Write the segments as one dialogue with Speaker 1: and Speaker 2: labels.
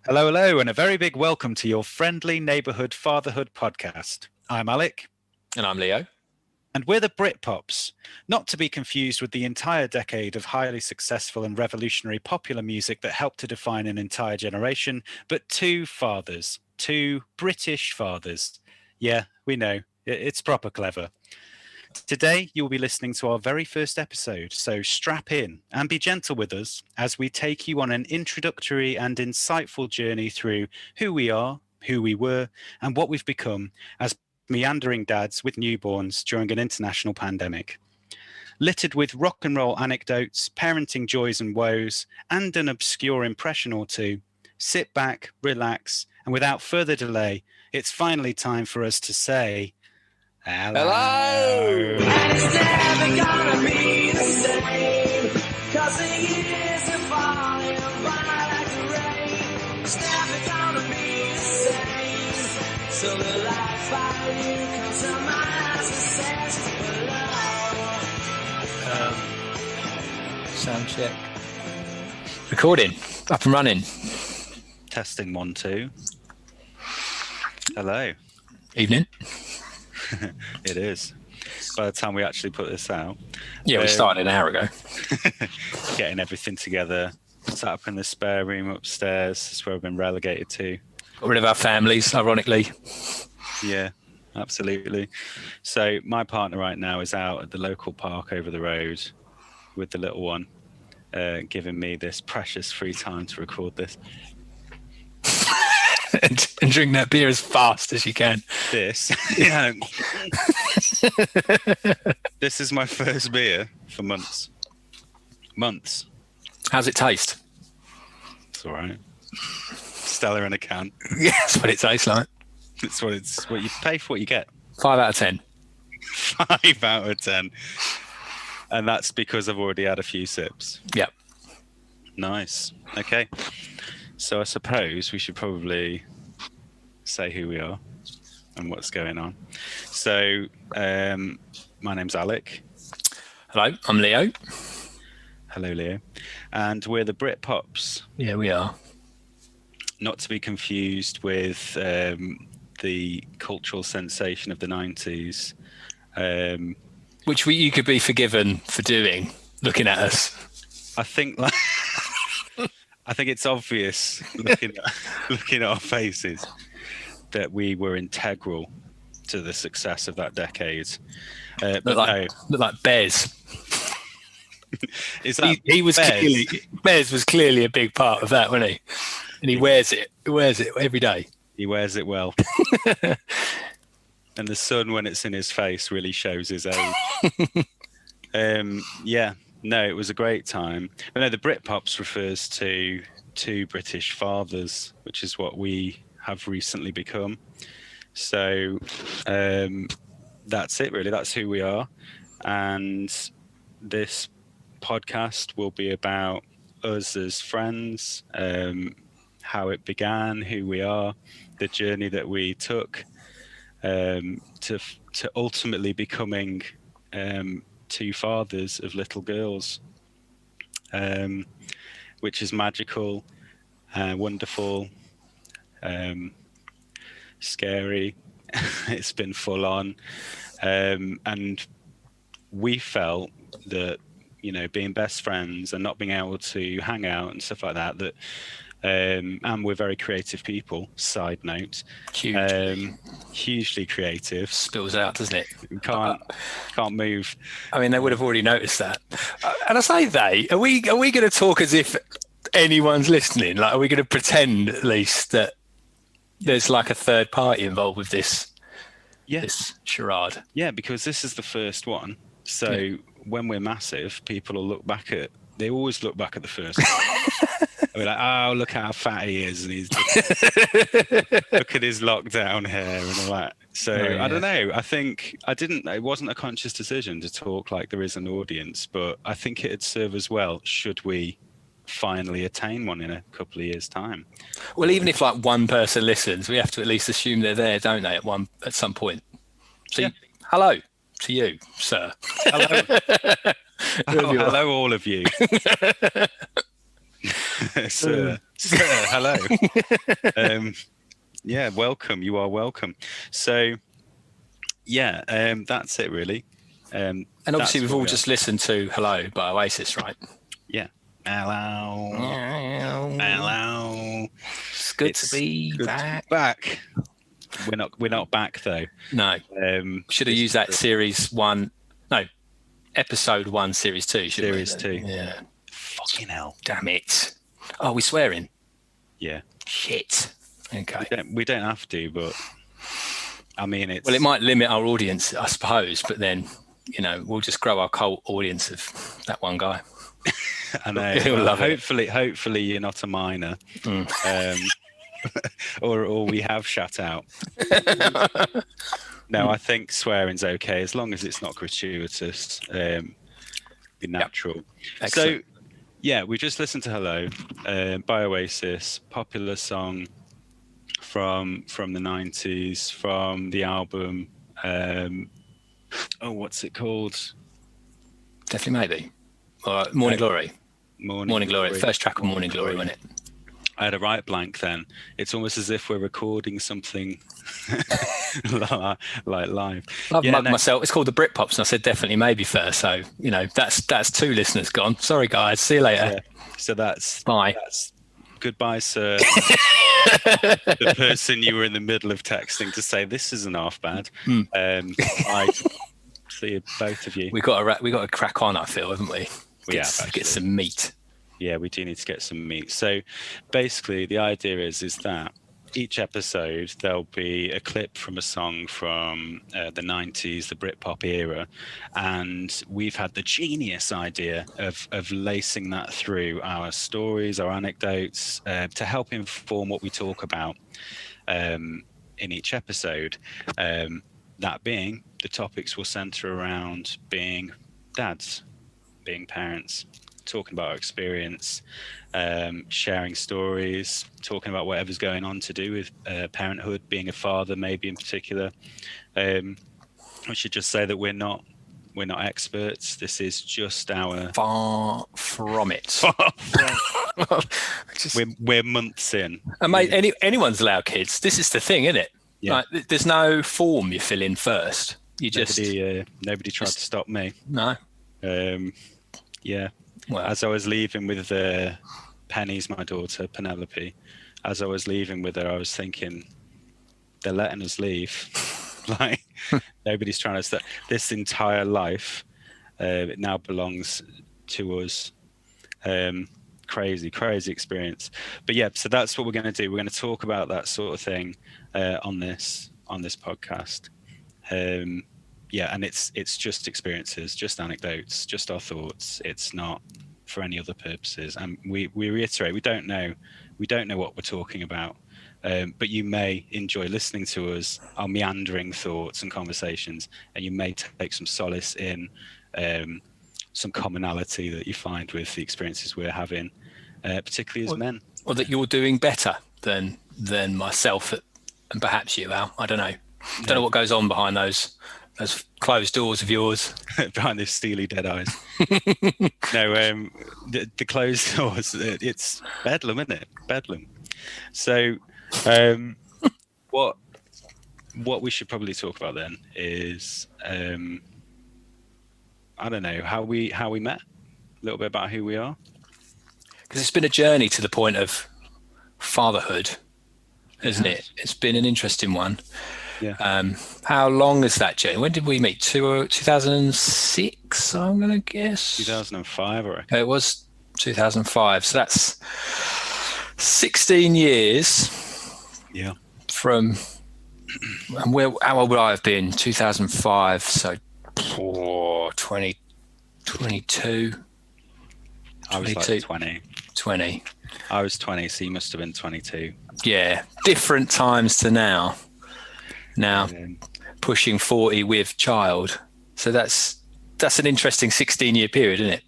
Speaker 1: Hello, hello, and a very big welcome to your friendly neighborhood fatherhood podcast. I'm Alec.
Speaker 2: And I'm Leo.
Speaker 1: And we're the Brit Pops, not to be confused with the entire decade of highly successful and revolutionary popular music that helped to define an entire generation, but two fathers, two British fathers. Yeah, we know, it's proper clever. Today, you will be listening to our very first episode, so strap in and be gentle with us as we take you on an introductory and insightful journey through who we are, who we were, and what we've become as meandering dads with newborns during an international pandemic. Littered with rock and roll anecdotes, parenting joys and woes, and an obscure impression or two, sit back, relax, and without further delay, it's finally time for us to say, hello.
Speaker 3: And it's never gonna be the same, 'cause the years are falling by like the rain. It's never gonna be the same, so the life I knew comes to mind as it says below.
Speaker 2: Sound check. Recording. Up and running.
Speaker 1: Testing 1, 2. Hello.
Speaker 2: Evening.
Speaker 1: It is. By the time we actually put this out.
Speaker 2: Yeah, we started an hour ago.
Speaker 1: Getting everything together. Sat up in the spare room upstairs. That's where I've been relegated to.
Speaker 2: Got rid of our families, ironically.
Speaker 1: Yeah, absolutely. So my partner right now is out at the local park over the road with the little one, giving me this precious free time to record this.
Speaker 2: and drink that beer as fast as you can.
Speaker 1: This, yeah. This is my first beer for months. Months.
Speaker 2: How's it taste?
Speaker 1: It's all right. Stella in a can.
Speaker 2: Yeah, that's what it tastes like.
Speaker 1: It's what you pay for what you get.
Speaker 2: 5 out of 10.
Speaker 1: 5 out of 10. And that's because I've already had a few sips.
Speaker 2: Yep.
Speaker 1: Nice. Okay. So I suppose we should probably say who we are and what's going on. So my name's Alec.
Speaker 2: Hello, I'm Leo.
Speaker 1: Hello, Leo. And we're the Brit Pops.
Speaker 2: Yeah, we are.
Speaker 1: Not to be confused with the cultural sensation of the 90s.
Speaker 2: Which you could be forgiven for doing, looking at us.
Speaker 1: I think it's obvious looking at our faces that we were integral to the success of that decade.
Speaker 2: Look like Bez.
Speaker 1: Is that
Speaker 2: he was
Speaker 1: Bez?
Speaker 2: Bez was clearly a big part of that, wasn't he? And he wears it. He wears it every day.
Speaker 1: He wears it well. And the sun, when it's in his face, really shows his age. Yeah. No, it was a great time. But no, the Brit Pops refers to two British fathers, which is what we have recently become. So that's it, really. That's who we are. And this podcast will be about us as friends, how it began, who we are, the journey that we took to ultimately becoming two fathers of little girls, which is magical, wonderful, scary. It's been full on, and we felt that, you know, being best friends and not being able to hang out and stuff like that, and we're very creative people, side note. Hugely creative.
Speaker 2: Spills out, doesn't it?
Speaker 1: Can't move.
Speaker 2: I mean, they would have already noticed that. And I say are we going to talk as if anyone's listening? Like, are we going to pretend at least that there's like a third party involved with this?
Speaker 1: Yeah.
Speaker 2: This charade.
Speaker 1: Yeah, because this is the first one. So when we're massive, people will they always look back at the first one. They'll be like, oh, look how fat he is. And look at his lockdown hair and all that. So I don't know. I think it wasn't a conscious decision to talk like there is an audience, but I think it'd serve us well should we finally attain one in a couple of years' time.
Speaker 2: Well, even if like one person listens, we have to at least assume they're there, don't they, at some point? So hello to you, sir.
Speaker 1: Hello. Hello, all of you. Sir. So, hello. Yeah, welcome. You are welcome. So, yeah, that's it really.
Speaker 2: And obviously, we've all just listened to "Hello" by Oasis, right?
Speaker 1: Yeah. Hello. Hello.
Speaker 2: It's good to be back.
Speaker 1: We're not back though.
Speaker 2: No. Should have used that series 1. No, episode 1, series 2.
Speaker 1: Series 2.
Speaker 2: Yeah.
Speaker 1: Fucking hell.
Speaker 2: Damn it. Oh, we swearing?
Speaker 1: Yeah.
Speaker 2: Shit. Okay.
Speaker 1: We don't have to, but I mean, it's...
Speaker 2: Well, it might limit our audience, I suppose, but then, you know, we'll just grow our cult audience of that one guy.
Speaker 1: I know.
Speaker 2: Well,
Speaker 1: hopefully you're not a minor. Or we have shut out. No, I think swearing's okay as long as it's not gratuitous. Be natural.
Speaker 2: Yep.
Speaker 1: So, yeah, we just listened to "Hello" by Oasis, popular song from the 90s, from the album. What's it called?
Speaker 2: Definitely Maybe. Morning Glory. Morning Glory. First track of Morning Glory, wasn't it?
Speaker 1: I had a right blank then. It's almost as if we're recording something like live.
Speaker 2: I've mugged myself. It's called the Brit Pops, and I said Definitely Maybe first. So, you know, that's 2 listeners gone. Sorry, guys. See you later.
Speaker 1: Yeah. So that's...
Speaker 2: Bye.
Speaker 1: That's, goodbye, sir. The person you were in the middle of texting to say, this isn't half bad. I see both of you.
Speaker 2: We got to crack on, I feel, haven't we? Get some meat.
Speaker 1: Yeah, we do need to get some meat. So basically the idea is that each episode there'll be a clip from a song from the 90s, the Britpop era, and we've had the genius idea of lacing that through our stories, our anecdotes, to help inform what we talk about in each episode. That being, the topics will center around being dads, being parents, talking about our experience, sharing stories, talking about whatever's going on to do with parenthood, being a father maybe in particular. I should just say that we're not experts. This is just our...
Speaker 2: Far from it.
Speaker 1: We're months in.
Speaker 2: And mate, anyone's allowed kids. This is the thing, isn't it?
Speaker 1: Yeah.
Speaker 2: Like, there's no form you fill in first.
Speaker 1: Nobody tried to stop me.
Speaker 2: No.
Speaker 1: Yeah. Well, as I was leaving with Penny's my daughter, Penelope, as I was leaving with her, I was thinking, they're letting us leave. Like, nobody's trying to stop. This entire life, it now belongs to us. Crazy experience. But yeah, so that's what we're going to do. We're going to talk about that sort of thing on this podcast. Yeah, and it's just experiences, just anecdotes, just our thoughts. It's not for any other purposes. And we reiterate, we don't know what we're talking about. But you may enjoy listening to us, our meandering thoughts and conversations, and you may take some solace in some commonality that you find with the experiences we're having, particularly as men.
Speaker 2: Or that you're doing better than myself and perhaps you, Al. I don't know. I don't know what goes on behind those closed doors of yours.
Speaker 1: Behind those steely dead eyes. No, the closed doors, it's bedlam, isn't it? Bedlam. So what we should probably talk about then is I don't know, how we met, a little bit about who we are.
Speaker 2: Because it's been a journey to the point of fatherhood, hasn't it? It's been an interesting one.
Speaker 1: Yeah.
Speaker 2: How long is that journey? When did we meet? 2006, I'm going to guess.
Speaker 1: 2005, I reckon.
Speaker 2: It was 2005. So that's 16 years.
Speaker 1: Yeah.
Speaker 2: From, and how old would I have been? 2005. So 22.
Speaker 1: I was like 20.
Speaker 2: 20.
Speaker 1: I was 20, so you must have been 22.
Speaker 2: Yeah. Different times to now. Now pushing 40 with child. So that's an interesting 16-year period, isn't it?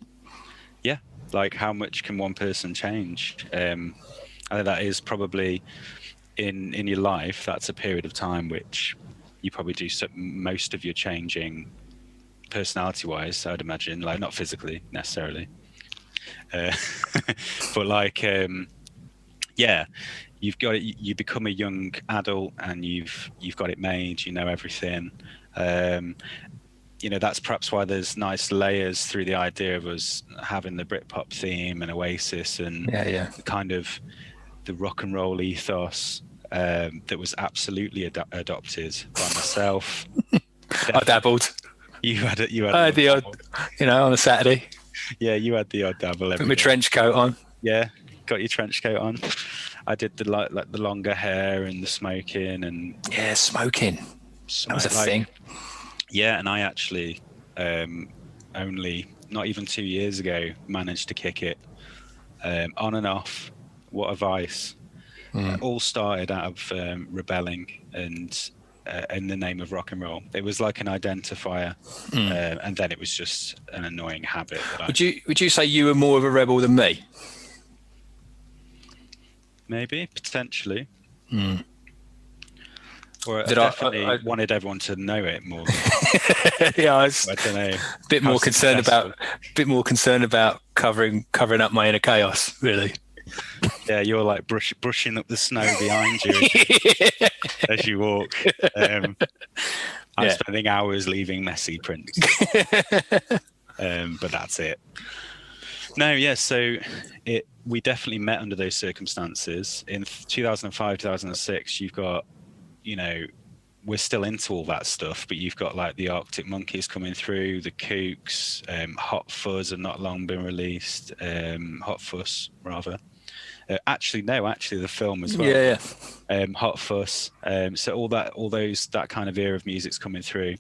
Speaker 1: Yeah. Like, how much can one person change? I think that is probably in your life, that's a period of time which you probably do most of your changing personality-wise, I'd imagine. Like, not physically necessarily. But like, yeah, you've got it. You become a young adult, and you've got it made. You know everything. You know, that's perhaps why there's nice layers through the idea of us having the Britpop theme and Oasis and
Speaker 2: Yeah.
Speaker 1: the kind of the rock and roll ethos that was absolutely adopted by myself.
Speaker 2: I dabbled.
Speaker 1: You had it.
Speaker 2: I had the odd, on a Saturday.
Speaker 1: Yeah, you had the odd dabble.
Speaker 2: Put my trench coat on.
Speaker 1: Yeah, got your trench coat on. I did the like the longer hair and the smoking and
Speaker 2: smoking. That was a thing.
Speaker 1: Yeah, and I actually only not even 2 years ago managed to kick it on and off. What a vice! All started out of rebelling and in the name of rock and roll. It was like an identifier, and then it was just an annoying habit.
Speaker 2: Would you say you were more of a rebel than me?
Speaker 1: Maybe, potentially. Or I definitely wanted everyone to know it more.
Speaker 2: Yeah, I
Speaker 1: don't know.
Speaker 2: A bit more concerned about covering up my inner chaos, really.
Speaker 1: Yeah, you're like brushing up the snow behind you as you walk. I'm spending hours leaving messy prints. But that's it. No, yeah, so we definitely met under those circumstances. In 2005, 2006, you've got, we're still into all that stuff, but you've got like the Arctic Monkeys coming through, the Kooks, Hot Fuzz have not long been released, Hot Fuss rather. Actually, the film as well.
Speaker 2: Yeah.
Speaker 1: Hot Fuss. So that kind of era of music's coming through.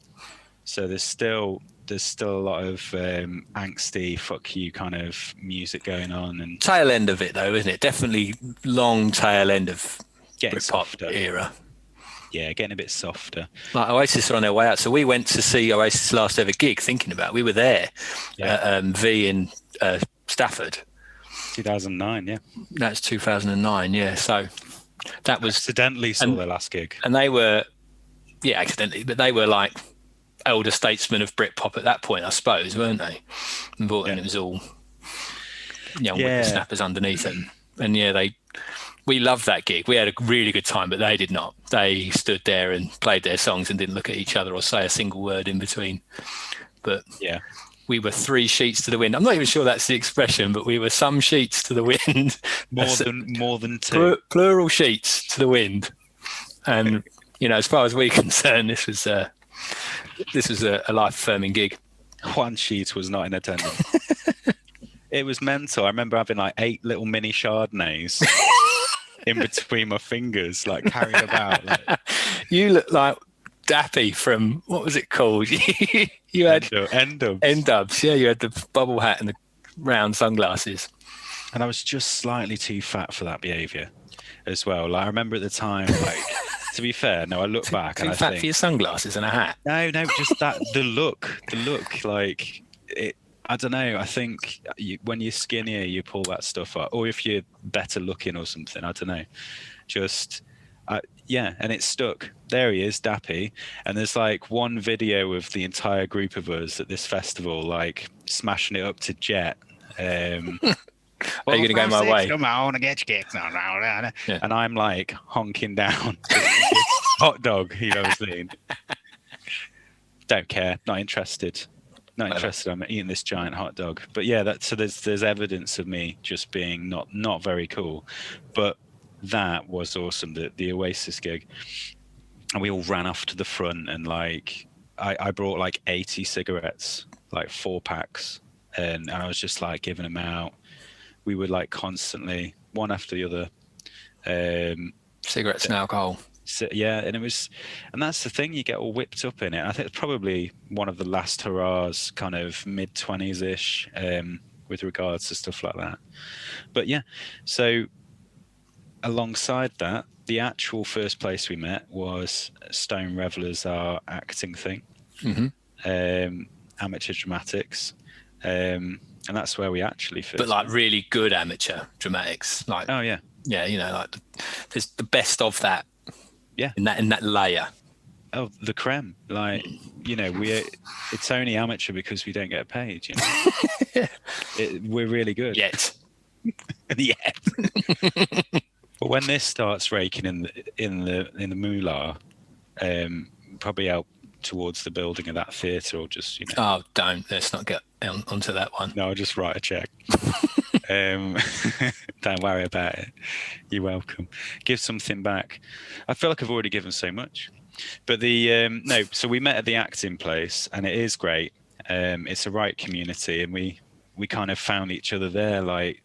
Speaker 1: So there's still a lot of angsty fuck you kind of music going on, and
Speaker 2: tail end of it though, isn't it? Definitely long tail end of
Speaker 1: getting
Speaker 2: Britpop
Speaker 1: softer
Speaker 2: era.
Speaker 1: Yeah, getting a bit softer.
Speaker 2: Like Oasis are on their way out, so we went to see Oasis' last ever gig. We were there at V in Stafford.
Speaker 1: 2009, yeah.
Speaker 2: That's 2009, yeah. So that was
Speaker 1: accidentally saw their last gig,
Speaker 2: and they were, accidentally, but they were like elder statesmen of Britpop at that point, I suppose, weren't they? And it was all young whippersnappers underneath them, and we loved that gig. We had a really good time, but they did not. They stood there and played their songs and didn't look at each other or say a single word in between. But we were 3 sheets to the wind. I'm not even sure that's the expression, but we were some sheets to the wind.
Speaker 1: more than 2.
Speaker 2: Plural sheets to the wind. And as far as we're concerned, this was a life-affirming gig.
Speaker 1: 1 sheet was not in attendance. It was mental. I remember having like 8 little mini Chardonnays in between my fingers, like carried about. Like.
Speaker 2: You look like Dappy from, what was it called? You had Ndubz. Yeah, you had the bubble hat and the round sunglasses.
Speaker 1: And I was just slightly too fat for that behaviour as well. Like I remember at the time, like to be fair, I look back and I think,
Speaker 2: for your sunglasses and a hat.
Speaker 1: No, just that the look, like it. I don't know. I think when you're skinnier, you pull that stuff up, or if you're better looking or something. I don't know. And it stuck. There he is, Dappy. And there's like one video of the entire group of us at this festival, like smashing it up to Jet.
Speaker 2: Are you going to go my way?
Speaker 1: Come on, get your kicks on. Yeah. And I'm like honking down. Hot dog, seen. Don't care. Not interested. I'm eating this giant hot dog. But yeah, so there's evidence of me just being not very cool. But that was awesome, the Oasis gig. And we all ran off to the front, and like I brought like 80 cigarettes, like 4 packs, and I was just like giving them out. We would like constantly, one after the other.
Speaker 2: Cigarettes and alcohol.
Speaker 1: So, and that's the thing, you get all whipped up in it. I think it's probably one of the last hurrahs, kind of mid-20s-ish, with regards to stuff like that. But yeah, so alongside that, the actual first place we met was Stone Revelers, our acting thing, amateur dramatics, and that's where we actually first.
Speaker 2: But like really good amateur dramatics, like like there's the best of that.
Speaker 1: Yeah,
Speaker 2: in that layer.
Speaker 1: Oh, the creme! Like it's only amateur because we don't get paid. We're really good.
Speaker 2: Yet.
Speaker 1: when this starts raking in the moolah, probably out towards the building of that theatre, or just
Speaker 2: Oh, let's not get onto that one.
Speaker 1: No, I'll just write a check. Don't worry about it. You're welcome. Give something back. I feel like I've already given so much. But no, so we met at the acting place, and it is great. It's a right community, and we kind of found each other there, like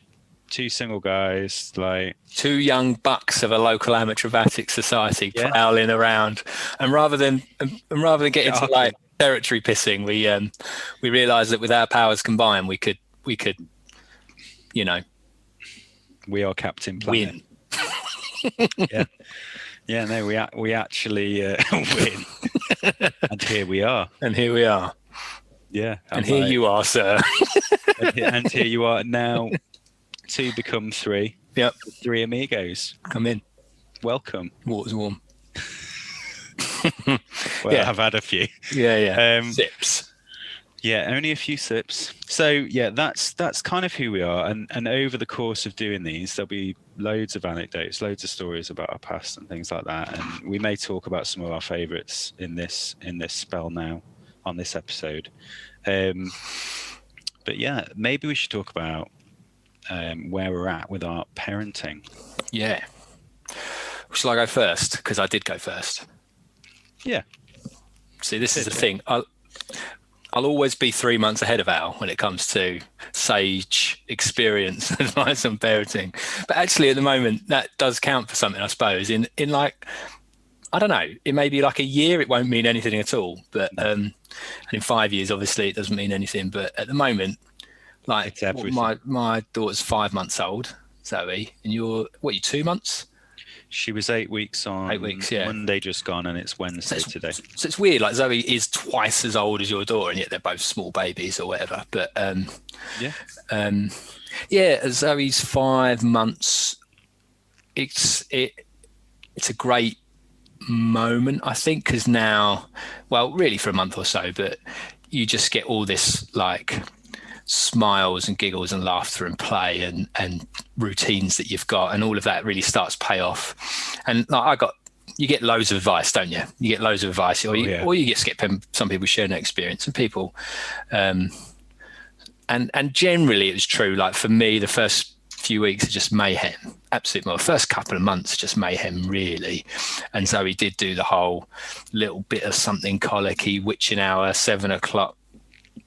Speaker 1: two single guys, like
Speaker 2: two young bucks of a local amateur society prowling around. And rather than get into like territory pissing, we realised that with our powers combined, we could
Speaker 1: we are Captain Planet.
Speaker 2: Win.
Speaker 1: Yeah, no, we actually win. And here we are. Yeah.
Speaker 2: And here you are, sir.
Speaker 1: and here you are now. Two become three.
Speaker 2: Yep.
Speaker 1: Three amigos.
Speaker 2: Come in.
Speaker 1: Welcome.
Speaker 2: Water's warm.
Speaker 1: I've had a few.
Speaker 2: Yeah. Sips.
Speaker 1: Yeah, only a few sips. So yeah, that's kind of who we are. And over the course of doing these, there'll be loads of anecdotes, loads of stories about our past and things like that. And we may talk about some of our favourites in this spell now on this episode. But yeah, maybe we should talk about where we're at with our parenting.
Speaker 2: Yeah. Shall I go first? Because I did go first.
Speaker 1: Yeah.
Speaker 2: See, this is the thing. I'll always be 3 months ahead of Al when it comes to sage experience and advice on parenting. But actually, at the moment, that does count for something, I suppose. In like, I don't know, it may be like a year, it won't mean anything at all. But and in 5 years, obviously, it doesn't mean anything. But at the moment, like my daughter's 5 months old, Zoe, and you 2 months?
Speaker 1: She was 8 weeks on
Speaker 2: 8 weeks, yeah.
Speaker 1: Monday just gone, and it's Wednesday today.
Speaker 2: So it's weird, like Zoe is twice as old as your daughter, and yet they're both small babies or whatever. But Zoe's 5 months. It's a great moment, I think, because now, well, really for a month or so, but you just get all this like smiles and giggles and laughter and play and routines that you've got, and all of that really starts to pay off. And like you get loads of advice, don't you? You get loads of advice, or you get some people sharing their experience, and people and generally it was true. Like for me, the first few weeks are just mayhem, absolutely. Well, the first couple of months just mayhem, really. And Zoe did do the whole little bit of something colicky witching hour 7 o'clock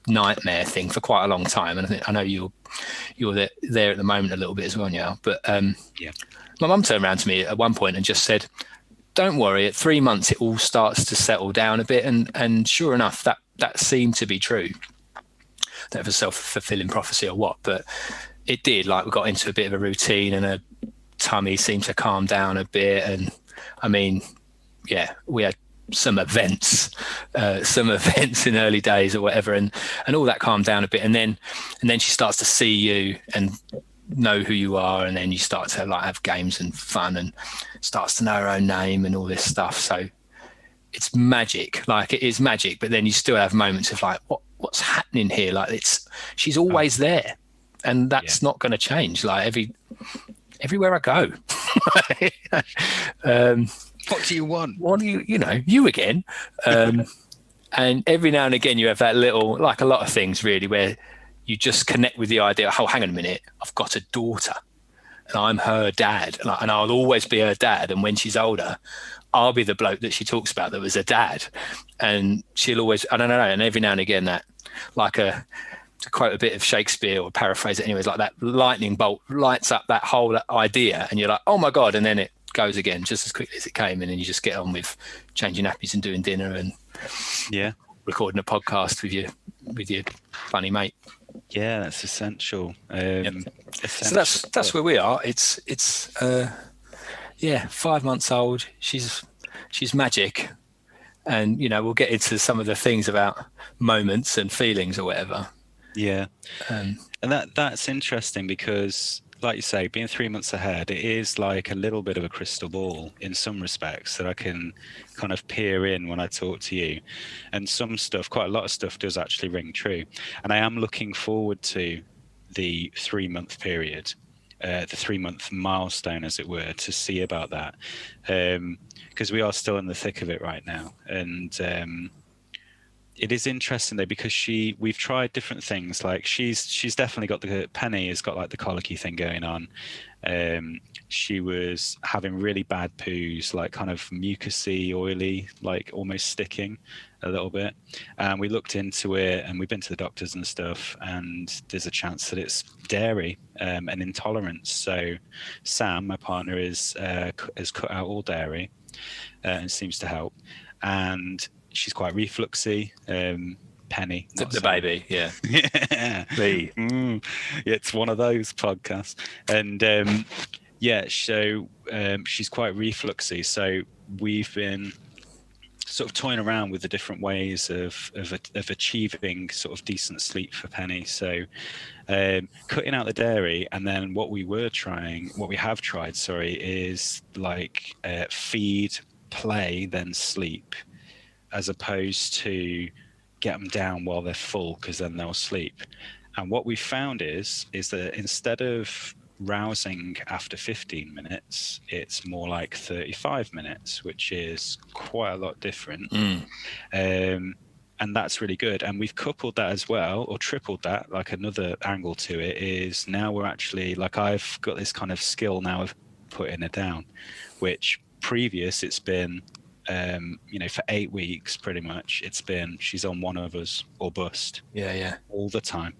Speaker 2: nightmare thing for quite a long time, and I know you're there at the moment a little bit as well now. But my mum turned around to me at one point and just said, "Don't worry, at 3 months it all starts to settle down a bit." And sure enough, that seemed to be true. That was a self-fulfilling prophecy or what, but it did. Like we got into a bit of a routine, and her tummy seemed to calm down a bit. And I mean, we had some events in early days or whatever, and all that calmed down a bit, and then she starts to see you and know who you are, and then you start to like have games and fun, and starts to know her own name and all this stuff. So it's magic, like it is magic, but then you still have moments of like, what's happening here? Like she's always there, and that's not going to change. Like everywhere I go.
Speaker 1: What do you want?
Speaker 2: What do you again? And every now and again you have that little, like a lot of things really, where you just connect with the idea, oh, hang on a minute, I've got a daughter and I'm her dad, and I'll always be her dad. And when she's older, I'll be the bloke that she talks about that was a dad. And she'll always, I don't know, and every now and again that, like to quote a bit of Shakespeare or paraphrase it anyways, like that lightning bolt lights up that whole idea, and you're like, oh my God, and then it goes again just as quickly as it came in, and you just get on with changing nappies and doing dinner and recording a podcast with your funny mate.
Speaker 1: Yeah, that's essential.
Speaker 2: So that's where we are. It's 5 months old. She's magic, and we'll get into some of the things about moments and feelings or whatever.
Speaker 1: Yeah, and that's interesting because, like you say, being 3 months ahead, it is like a little bit of a crystal ball in some respects that I can kind of peer in when I talk to you. And some stuff, quite a lot of stuff, does actually ring true. And I am looking forward to the 3 month period. the 3-month milestone, as it were, to see about that, because we are still in the thick of it right now. And it is interesting though, because we've tried different things. Like she's definitely got Penny has got like the colicky thing going on. She was having really bad poos, like kind of mucousy, oily, like almost sticking a little bit. And we looked into it, and we've been to the doctors and stuff, and there's a chance that it's dairy and intolerance. So Sam, my partner, has cut out all dairy, and seems to help. And she's quite refluxy. Penny,
Speaker 2: the baby, yeah.
Speaker 1: Yeah. It's one of those podcasts. And so she's quite refluxy. So we've been sort of toying around with the different ways of achieving sort of decent sleep for Penny. So cutting out the dairy, and then what we have tried, is like feed, play, then sleep, as opposed to get them down while they're full, because then they'll sleep. And what we found is that instead of rousing after 15 minutes, it's more like 35 minutes, which is quite a lot different. And that's really good. And we've coupled that as well, or tripled that. Like, another angle to it is now we're actually, like, I've got this kind of skill now of putting it down, which previous it's been for 8 weeks pretty much, it's been she's on one of us or bust, all the time.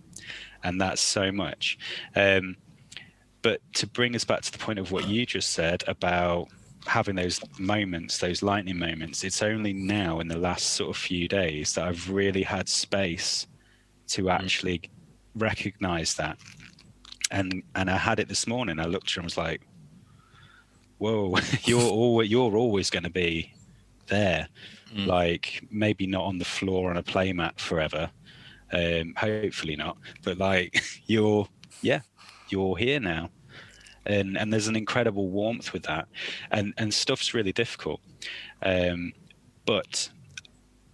Speaker 1: And that's so much. But to bring us back to the point of what you just said about having those moments, those lightning moments, it's only now in the last sort of few days that I've really had space to actually recognize that. And I had it this morning. I looked at her and was like, whoa, you're always going to be there. Like, maybe not on the floor on a playmat forever, hopefully not, but like you're here now, and there's an incredible warmth with that, and stuff's really difficult, but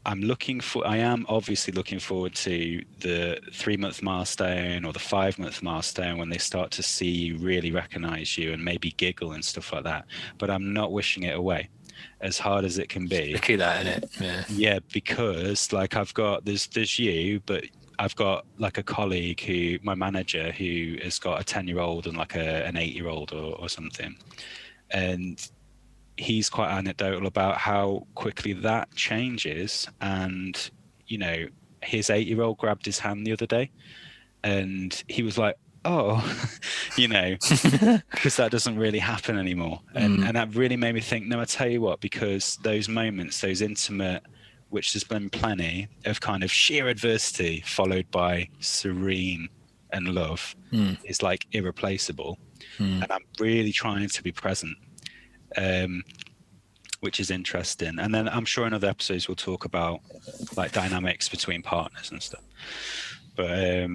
Speaker 1: I am obviously looking forward to the 3-month milestone or the 5-month milestone, when they start to see you, really recognize you, and maybe giggle and stuff like that. But I'm not wishing it away, as hard as it can be.
Speaker 2: Look at that, innit?
Speaker 1: Yeah, because like there's you, but I've got like a colleague, my manager, who has got a 10-year-old and like an 8-year-old or something, and he's quite anecdotal about how quickly that changes. And his 8-year-old grabbed his hand the other day, and he was like, oh, because that doesn't really happen anymore. And that really made me think, no, I tell you what, because those moments, those intimate, which there's been plenty of, kind of sheer adversity followed by serene and love, is like irreplaceable. And I'm really trying to be present, which is interesting. And then I'm sure in other episodes we'll talk about like dynamics between partners and stuff. But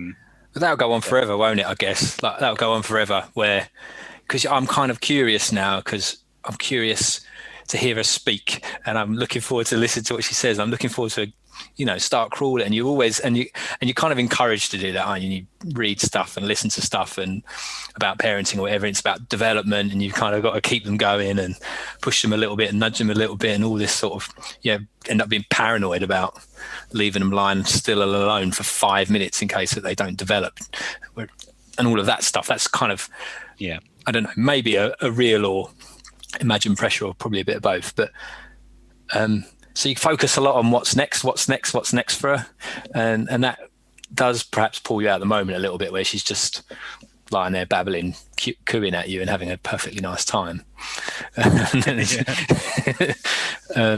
Speaker 2: that'll go on forever, won't it? I guess like that'll go on forever. Because I'm kind of curious now, because I'm curious to hear her speak, and I'm looking forward to listen to what she says. I'm looking forward to, start crawling. And you're kind of encouraged to do that, aren't you? You read stuff and listen to stuff and about parenting or whatever. It's about development, and you've kind of got to keep them going and push them a little bit and nudge them a little bit, and all this sort of end up being paranoid about leaving them lying still alone for 5 minutes in case that they don't develop, and all of that stuff. That's kind of I don't know, maybe a real or imagined pressure, or probably a bit of both. But so you focus a lot on what's next for her, and that does perhaps pull you out of the moment a little bit, where she's just lying there babbling, cooing at you and having a perfectly nice time. So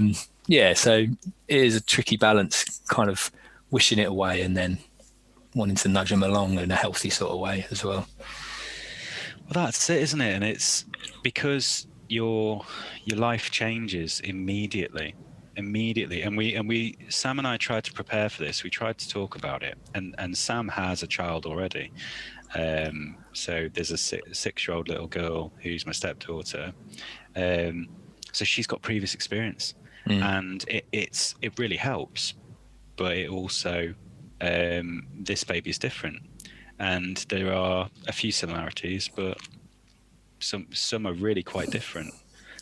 Speaker 2: it is a tricky balance, kind of wishing it away and then wanting to nudge them along in a healthy sort of way as well.
Speaker 1: Well, that's it, isn't it? And it's because your life changes immediately, and we Sam and I tried to prepare for this. We tried to talk about it, and Sam has a child already. So there's a 6-year-old little girl who's my stepdaughter. So she's got previous experience, and it really helps. But it also, this baby is different, and there are a few similarities, but some are really quite different.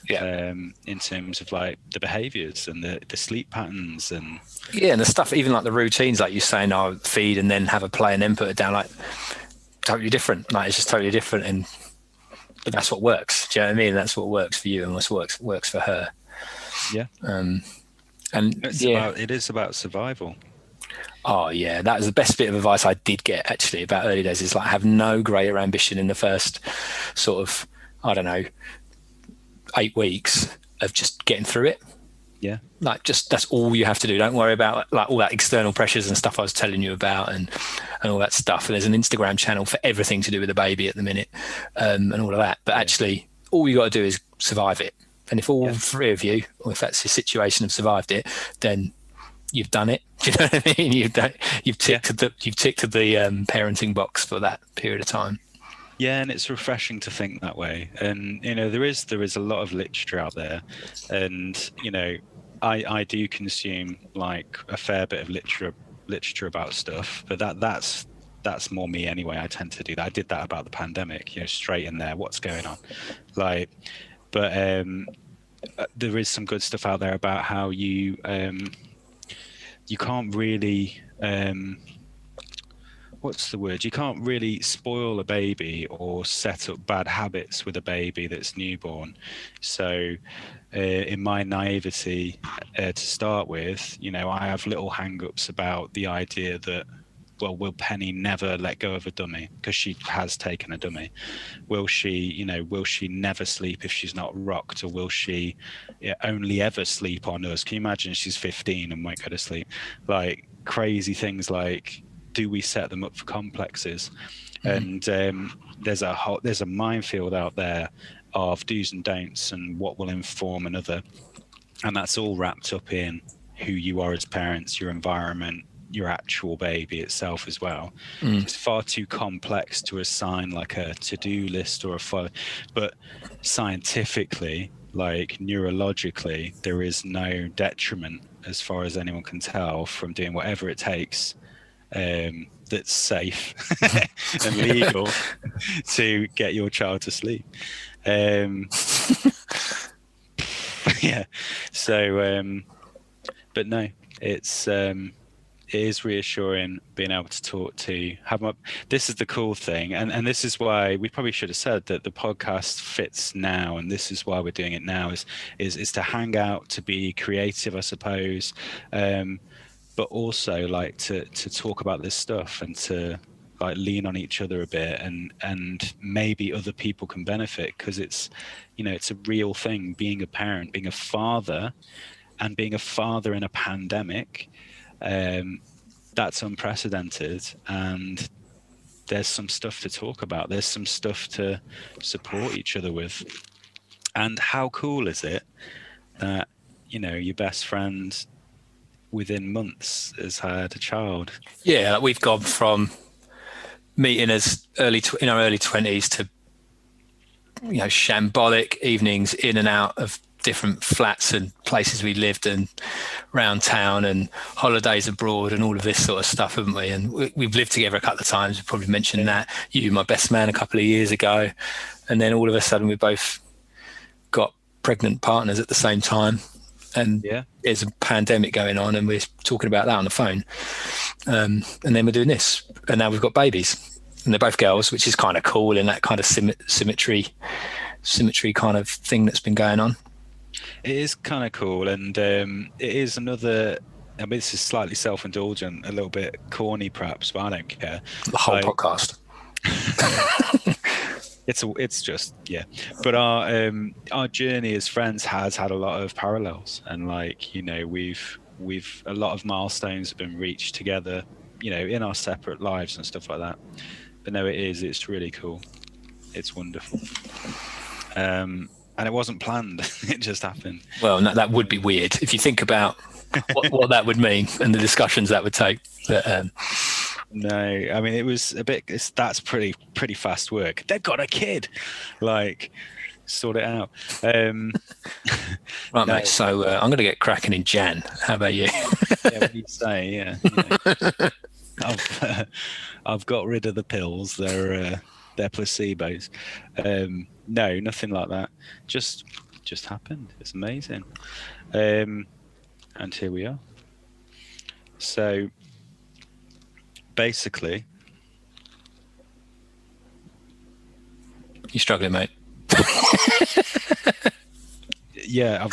Speaker 1: In terms of like the behaviors and the sleep patterns and
Speaker 2: and the stuff, even like the routines, like you're saying, I'll feed and then have a play and then put it down, like totally different. Like it's just totally different, but that's what works. Do you know what I mean? That's what works for you and what works for her.
Speaker 1: Yeah.
Speaker 2: And
Speaker 1: it is about survival.
Speaker 2: Oh yeah, that was the best bit of advice I did get actually about early days, is like have no greater ambition in the first sort of, I don't know, 8 weeks of just getting through it.
Speaker 1: Yeah.
Speaker 2: Like just, that's all you have to do. Don't worry about like all that external pressures and stuff I was telling you about and all that stuff. And there's an Instagram channel for everything to do with the baby at the minute, and all of that. But actually all you got to do is survive it. And if all 3 of you, or if that's your situation, have survived it, then you've done it. Do you know what I mean? You've ticked the parenting box for that period of time.
Speaker 1: Yeah, and it's refreshing to think that way. And you know, there is a lot of literature out there, and you know, I do consume like a fair bit of literature about stuff, but that's more me anyway. I tend to do that. I did that about the pandemic, you know, straight in there. What's going on? Like, but there is some good stuff out there about how you can't really what's the word? You can't really spoil a baby or set up bad habits with a baby that's newborn. So in my naivety to start with, you know, I have little hang-ups about the idea that, well, will Penny never let go of a dummy because she has taken a dummy? Will she never sleep if she's not rocked, or will she only ever sleep on us? Can you imagine she's 15 and won't go to sleep? Like crazy things like, do we set them up for complexes? And there's a minefield out there of do's and don'ts and what will inform another, and that's all wrapped up in who you are as parents, your environment, your actual baby itself as well. It's far too complex to assign like a to-do list or a follow, but scientifically, like neurologically, there is no detriment as far as anyone can tell from doing whatever it takes that's safe and legal to get your child to sleep. Yeah. So, but no, it is reassuring being able to talk to this is the cool thing, and this is why we probably should have said that the podcast fits now, and this is why we're doing it now, is to hang out, to be creative, I suppose, but also like to talk about this stuff and to like lean on each other a bit, and maybe other people can benefit, because it's, you know, it's a real thing, being a parent, being a father, and being a father in a pandemic. That's unprecedented, and there's some stuff to talk about. There's some stuff to support each other with. And how cool is it that, you know, your best friend within months has had a child?
Speaker 2: Yeah, we've gone from meeting as in our early 20s to, you know, shambolic evenings in and out of different flats and places we lived and around town, and holidays abroad and all of this sort of stuff, haven't we? And we've lived together a couple of times. We probably mentioned that. You, my best man, a couple of years ago, and then all of a sudden we both got pregnant partners at the same time, and there's a pandemic going on, and we're talking about that on the phone, and then we're doing this, and now we've got babies, and they're both girls, which is kind of cool in that kind of symmetry kind of thing that's been going on.
Speaker 1: It is kind of cool, and it is another, I mean, this is slightly self-indulgent, a little bit corny perhaps, but I don't care.
Speaker 2: The whole podcast.
Speaker 1: It's just, yeah. But our journey as friends has had a lot of parallels, and like, you know, we've a lot of milestones have been reached together, you know, in our separate lives and stuff like that. But no, it's really cool. It's wonderful. And it wasn't planned. It just happened.
Speaker 2: Well, no, that would be weird if you think about what that would mean and the discussions that would take. But,
Speaker 1: no, I mean, it was a bit. That's pretty fast work. They've got a kid, like, sort it out.
Speaker 2: Right, mate. So I'm going to get cracking in Jan. How about you?
Speaker 1: Yeah, what do you say? Yeah. You know. I've got rid of the pills. They're placebos. No, nothing like that. Just happened. It's amazing. And here we are. So basically,
Speaker 2: You're struggling, mate.
Speaker 1: yeah,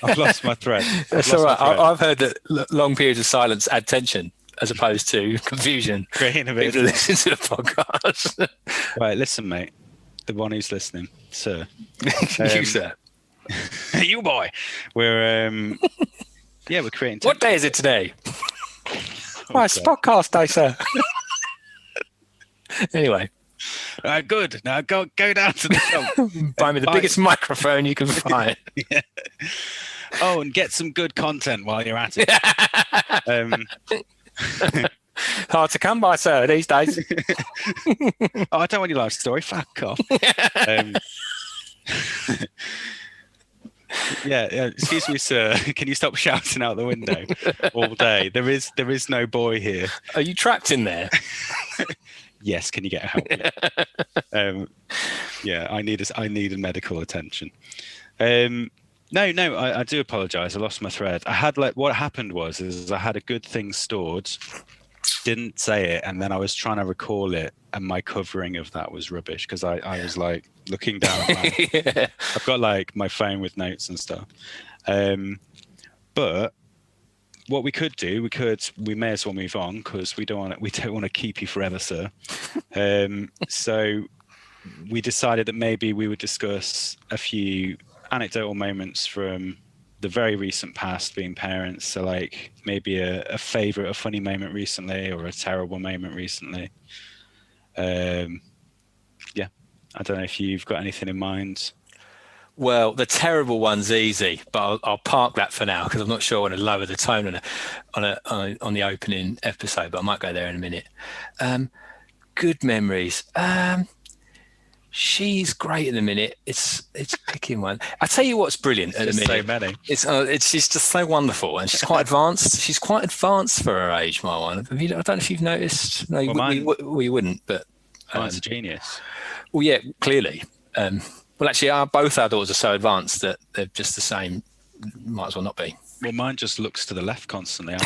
Speaker 1: I've lost my thread.
Speaker 2: That's all right. I've heard that long periods of silence add tension as opposed to confusion.
Speaker 1: Creating a bit
Speaker 2: People listen to the podcast.
Speaker 1: Right, listen, mate. The one who's listening, sir.
Speaker 2: You, sir.
Speaker 1: You boy. We're we're creating.
Speaker 2: What day is it today?
Speaker 1: Oh,
Speaker 2: it's podcast day, sir. Anyway.
Speaker 1: Good. Now go down to the shop.
Speaker 2: Buy me the biggest microphone you can find.
Speaker 1: Yeah. Oh, and get some good content while you're at it.
Speaker 2: Hard to come by, sir, these days.
Speaker 1: Oh, I don't want your life story. Fuck off. Excuse me, sir. Can you stop shouting out the window all day? There is no boy here.
Speaker 2: Are you trapped in there?
Speaker 1: Yes. Can you get help? I need a medical attention. No, I do apologise. I lost my thread. I had what happened was I had a good thing stored, didn't say it, and then I was trying to recall it, and my covering of that was rubbish because I was like looking down. I've got like my phone with notes and stuff. But what we could do, we may as well move on because we don't want to keep you forever, sir. So we decided that maybe we would discuss a few anecdotal moments from the very recent past being parents. So like maybe a favorite, a funny moment recently or a terrible moment recently. I don't know if you've got anything in mind.
Speaker 2: Well, the terrible one's easy, but I'll park that for now because I'm not sure I want to lower the tone on the opening episode, but I might go there in a minute. Good memories. She's great in a minute. It's picking one. I tell you what's brilliant at the minute.
Speaker 1: So many.
Speaker 2: She's just so wonderful, and she's quite advanced. She's quite advanced for her age, my one. I don't know if you've noticed. No, we wouldn't, but
Speaker 1: mine's a genius.
Speaker 2: Well, yeah, clearly. Well, actually, both our daughters are so advanced that they're just the same. Might as well not be.
Speaker 1: Well, mine just looks to the left constantly.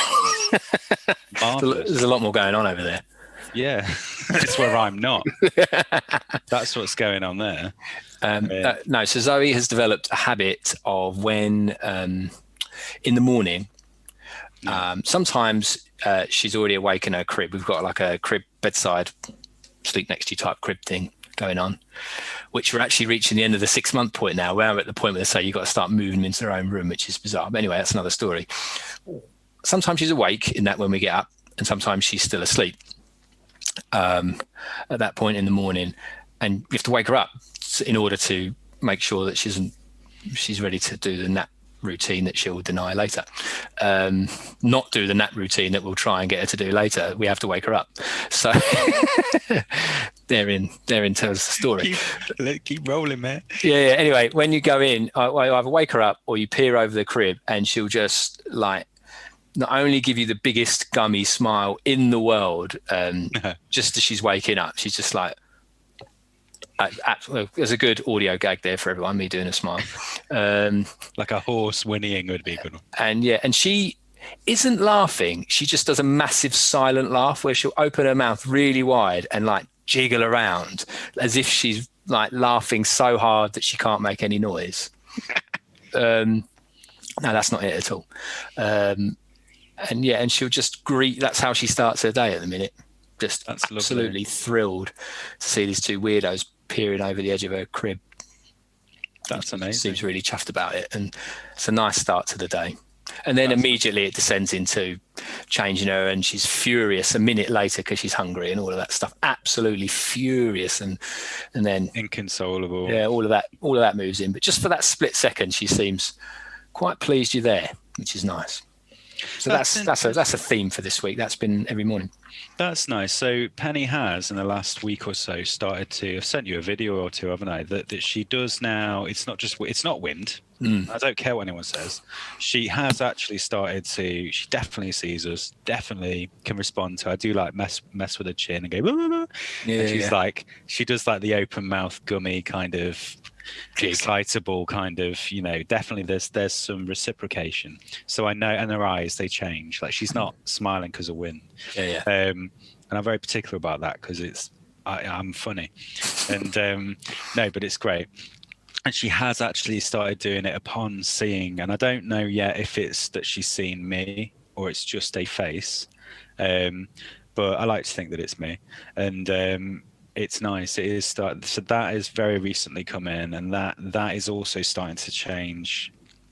Speaker 2: There's a lot more going on over there.
Speaker 1: Yeah, it's where I'm not. That's what's going on there.
Speaker 2: No, so Zoe has developed a habit of when in the morning, sometimes she's already awake in her crib. We've got like a crib bedside, sleep next to you type crib thing going on, which we're actually reaching the end of the 6-month point now. We're at the point where they say you've got to start moving them into their own room, which is bizarre. But anyway, that's another story. Sometimes she's awake in that when we get up, and sometimes she's still asleep at that point in the morning, and you have to wake her up in order to make sure that she's ready to do the nap routine that she'll deny later. Not do the nap routine that we'll try and get her to do later. We have to wake her up. So therein tells the story.
Speaker 1: Keep rolling, man.
Speaker 2: Yeah. Anyway, when you go in, I either wake her up or you peer over the crib, and she'll just like not only give you the biggest gummy smile in the world, just as she's waking up. She's just like, there's a good audio gag there for everyone, me doing a smile.
Speaker 1: Like a horse whinnying would be good.
Speaker 2: And she isn't laughing. She just does a massive silent laugh where she'll open her mouth really wide and like jiggle around as if she's like laughing so hard that she can't make any noise. No, that's not it at all. And she'll just greet. That's how she starts her day at the minute. Just
Speaker 1: that's
Speaker 2: absolutely
Speaker 1: lovely.
Speaker 2: Thrilled to see these two weirdos peering over the edge of her crib.
Speaker 1: That's amazing.
Speaker 2: Seems really chuffed about it, and it's a nice start to the day. And then immediately it descends into changing her, and she's furious a minute later because she's hungry and all of that stuff. Absolutely furious, and then
Speaker 1: inconsolable.
Speaker 2: Yeah, all of that moves in. But just for that split second, she seems quite pleased you're there, which is nice. So that's a theme for this week. That's been every morning.
Speaker 1: That's nice. So Penny has, in the last week or so, started to. I've sent you a video or two, haven't I? That she does now. It's not wind. I don't care what anyone says. She has actually started to. She definitely sees us. Definitely can respond to. I do like mess with her chin and go. Blah, blah, blah.
Speaker 2: Yeah,
Speaker 1: and she's like, she does like the open mouth gummy kind of excitable kind of, definitely there's some reciprocation. So I know, and her eyes, they change. Like she's not smiling because of wind. And I'm very particular about that because I'm funny. And no, but it's great. And she has actually started doing it upon seeing, and I don't know yet if it's that she's seen me or it's just a face. But I like to think that it's me. And it's nice. It is so that is very recently come in, and that is also starting to change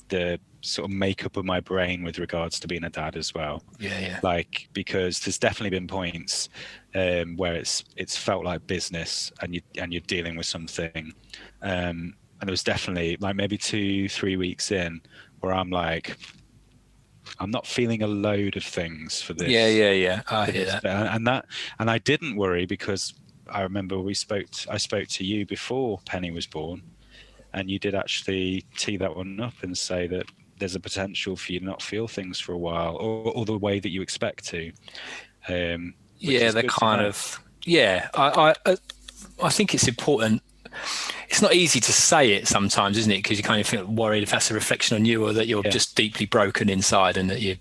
Speaker 1: the sort of makeup of my brain with regards to being a dad as well. Like, because there's definitely been points where it's felt like business, and you're dealing with something, and there was definitely like maybe 2-3 weeks in where I'm like, I'm not feeling a load of things for this.
Speaker 2: I hear that.
Speaker 1: And I didn't worry because I remember I spoke to you before Penny was born, and you did actually tee that one up and say that there's a potential for you to not feel things for a while, or the way that you expect to.
Speaker 2: The kind of I think it's important. It's not easy to say it sometimes, isn't it? Because you kind of feel worried if that's a reflection on you, or that you're just deeply broken inside, and that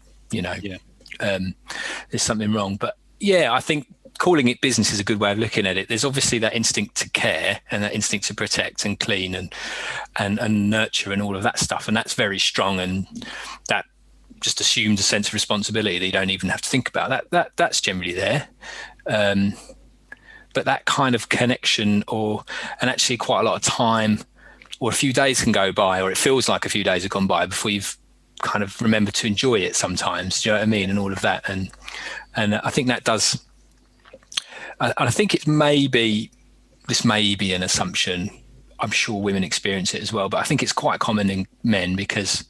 Speaker 2: there's something wrong. But I think calling it business is a good way of looking at it. There's obviously that instinct to care and that instinct to protect and clean and nurture and all of that stuff, and that's very strong, and that just assumes a sense of responsibility that you don't even have to think about. That's generally there. But that kind of connection, and actually quite a lot of time, or a few days can go by, or it feels like a few days have gone by before you've kind of remembered to enjoy it sometimes. Do you know what I mean? And all of that. And I think that does, I think this may be an assumption. I'm sure women experience it as well, but I think it's quite common in men because,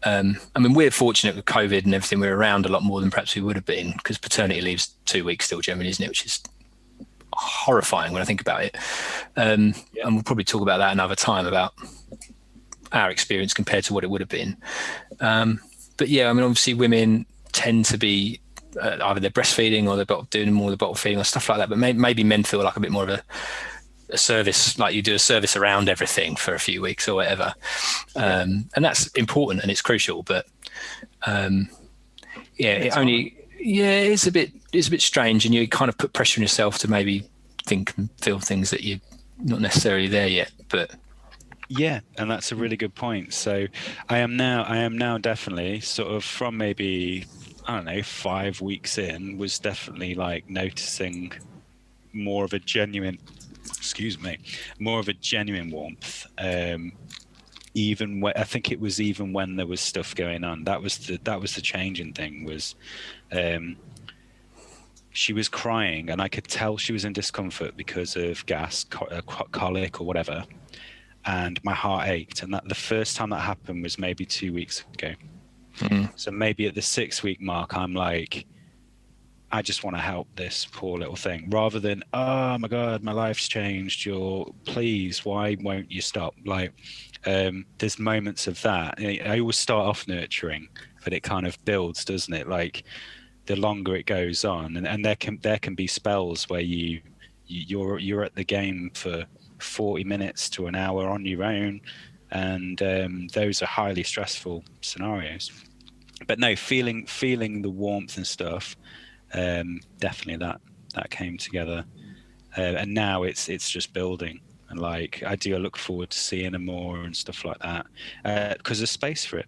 Speaker 2: we're fortunate with COVID and everything. We're around a lot more than perhaps we would have been, because paternity leave's 2 weeks still generally, isn't it? Which is horrifying when I think about it. And we'll probably talk about that another time, about our experience compared to what it would have been. But obviously women tend to be either they're breastfeeding or they're doing more of the bottle feeding or stuff like that. But maybe men feel like a bit more of a service, like you do a service around everything for a few weeks or whatever. And that's important and it's crucial. But it's a bit strange, and you kind of put pressure on yourself to maybe think and feel things that you're not necessarily there yet. But
Speaker 1: and that's a really good point. So I am now definitely sort of from maybe, I don't know, 5 weeks in, was definitely like noticing more of a genuine warmth. Even when, I think it was even when there was stuff going on, that was the changing thing. Was she was crying, and I could tell she was in discomfort because of gas, colic or whatever, and my heart ached. And that the first time that happened was maybe 2 weeks ago. So maybe at the 6 week mark, I'm like, I just want to help this poor little thing, rather than, oh my God, my life's changed. Please, why won't you stop? Like, there's moments of that. I always start off nurturing, but it kind of builds, doesn't it? Like, the longer it goes on, and there can be spells where you're at the game for 40 minutes to an hour on your own, and those are highly stressful scenarios. But no, feeling the warmth and stuff, definitely that came together, and now it's just building. And like, I look forward to seeing her more and stuff like that, because there's space for it.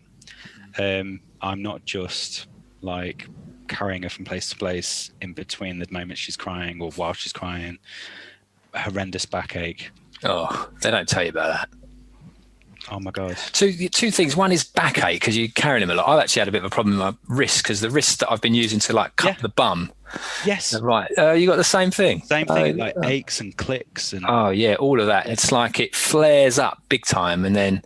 Speaker 1: I'm not just like carrying her from place to place in between the moment she's crying or while she's crying. Horrendous backache.
Speaker 2: Oh, they don't tell you about that.
Speaker 1: Oh my God.
Speaker 2: Two things. One is backache, because you're carrying him a lot. I've actually had a bit of a problem with my wrist, because the wrist that I've been using to like cup the bum
Speaker 1: Yes.
Speaker 2: Right. You got the same thing.
Speaker 1: Same thing, like aches and clicks and
Speaker 2: Oh yeah, all of that. It's like it flares up big time, and then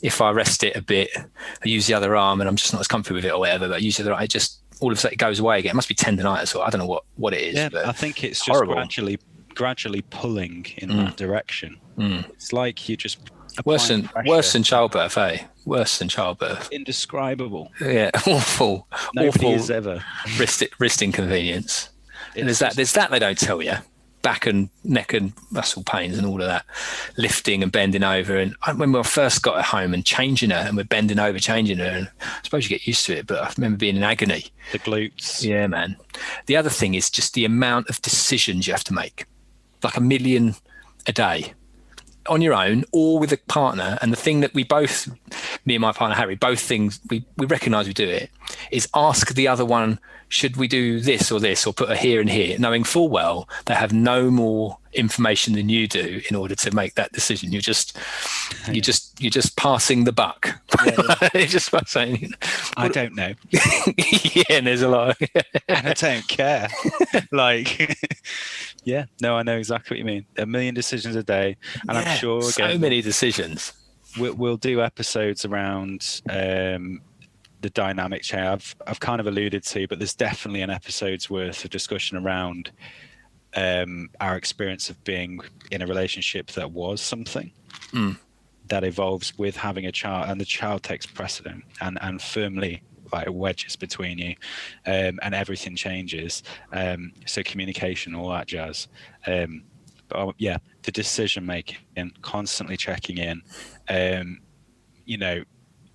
Speaker 2: if I rest it a bit, I use the other arm, and I'm just not as comfy with it or whatever. But I use the other arm, it just all of a sudden it goes away again. It must be tendonitis, or I don't know what it is.
Speaker 1: yeah,
Speaker 2: but
Speaker 1: I think it's just
Speaker 2: horrible.
Speaker 1: gradually pulling in that direction. It's like you just
Speaker 2: Worse
Speaker 1: applying
Speaker 2: than childbirth, eh? Worse than childbirth.
Speaker 1: indescribable.
Speaker 2: Yeah, awful.
Speaker 1: Nobody
Speaker 2: awful
Speaker 1: has ever.
Speaker 2: wrist inconvenience. And there's that they don't tell you. Back and neck and muscle pains and all of that, lifting and bending over. And when we first got her home and changing her, and we're bending over, changing her, and I suppose you get used to it, but I remember being in agony.
Speaker 1: The glutes.
Speaker 2: Yeah, man. The other thing is just the amount of decisions you have to make, like 1 million a day on your own or with a partner. And the thing that we both, me and my partner Harry, both things we recognise we do it, is ask the other one, should we do this or put her here and here, knowing full well they have no more information than you do in order to make that decision. You're just passing the buck. You're just saying,
Speaker 1: I don't know.
Speaker 2: yeah, and there's a lot of,
Speaker 1: And I don't care. Like, yeah, no, I know exactly what you mean. 1 million decisions a day, and I'm sure
Speaker 2: so many decisions.
Speaker 1: We'll do episodes around the dynamic change I've kind of alluded to, but there's definitely an episode's worth of discussion around our experience of being in a relationship that was something that evolves with having a child, and the child takes precedent and firmly like wedges between you, and everything changes. So communication, all that jazz. But yeah, the decision making and constantly checking in.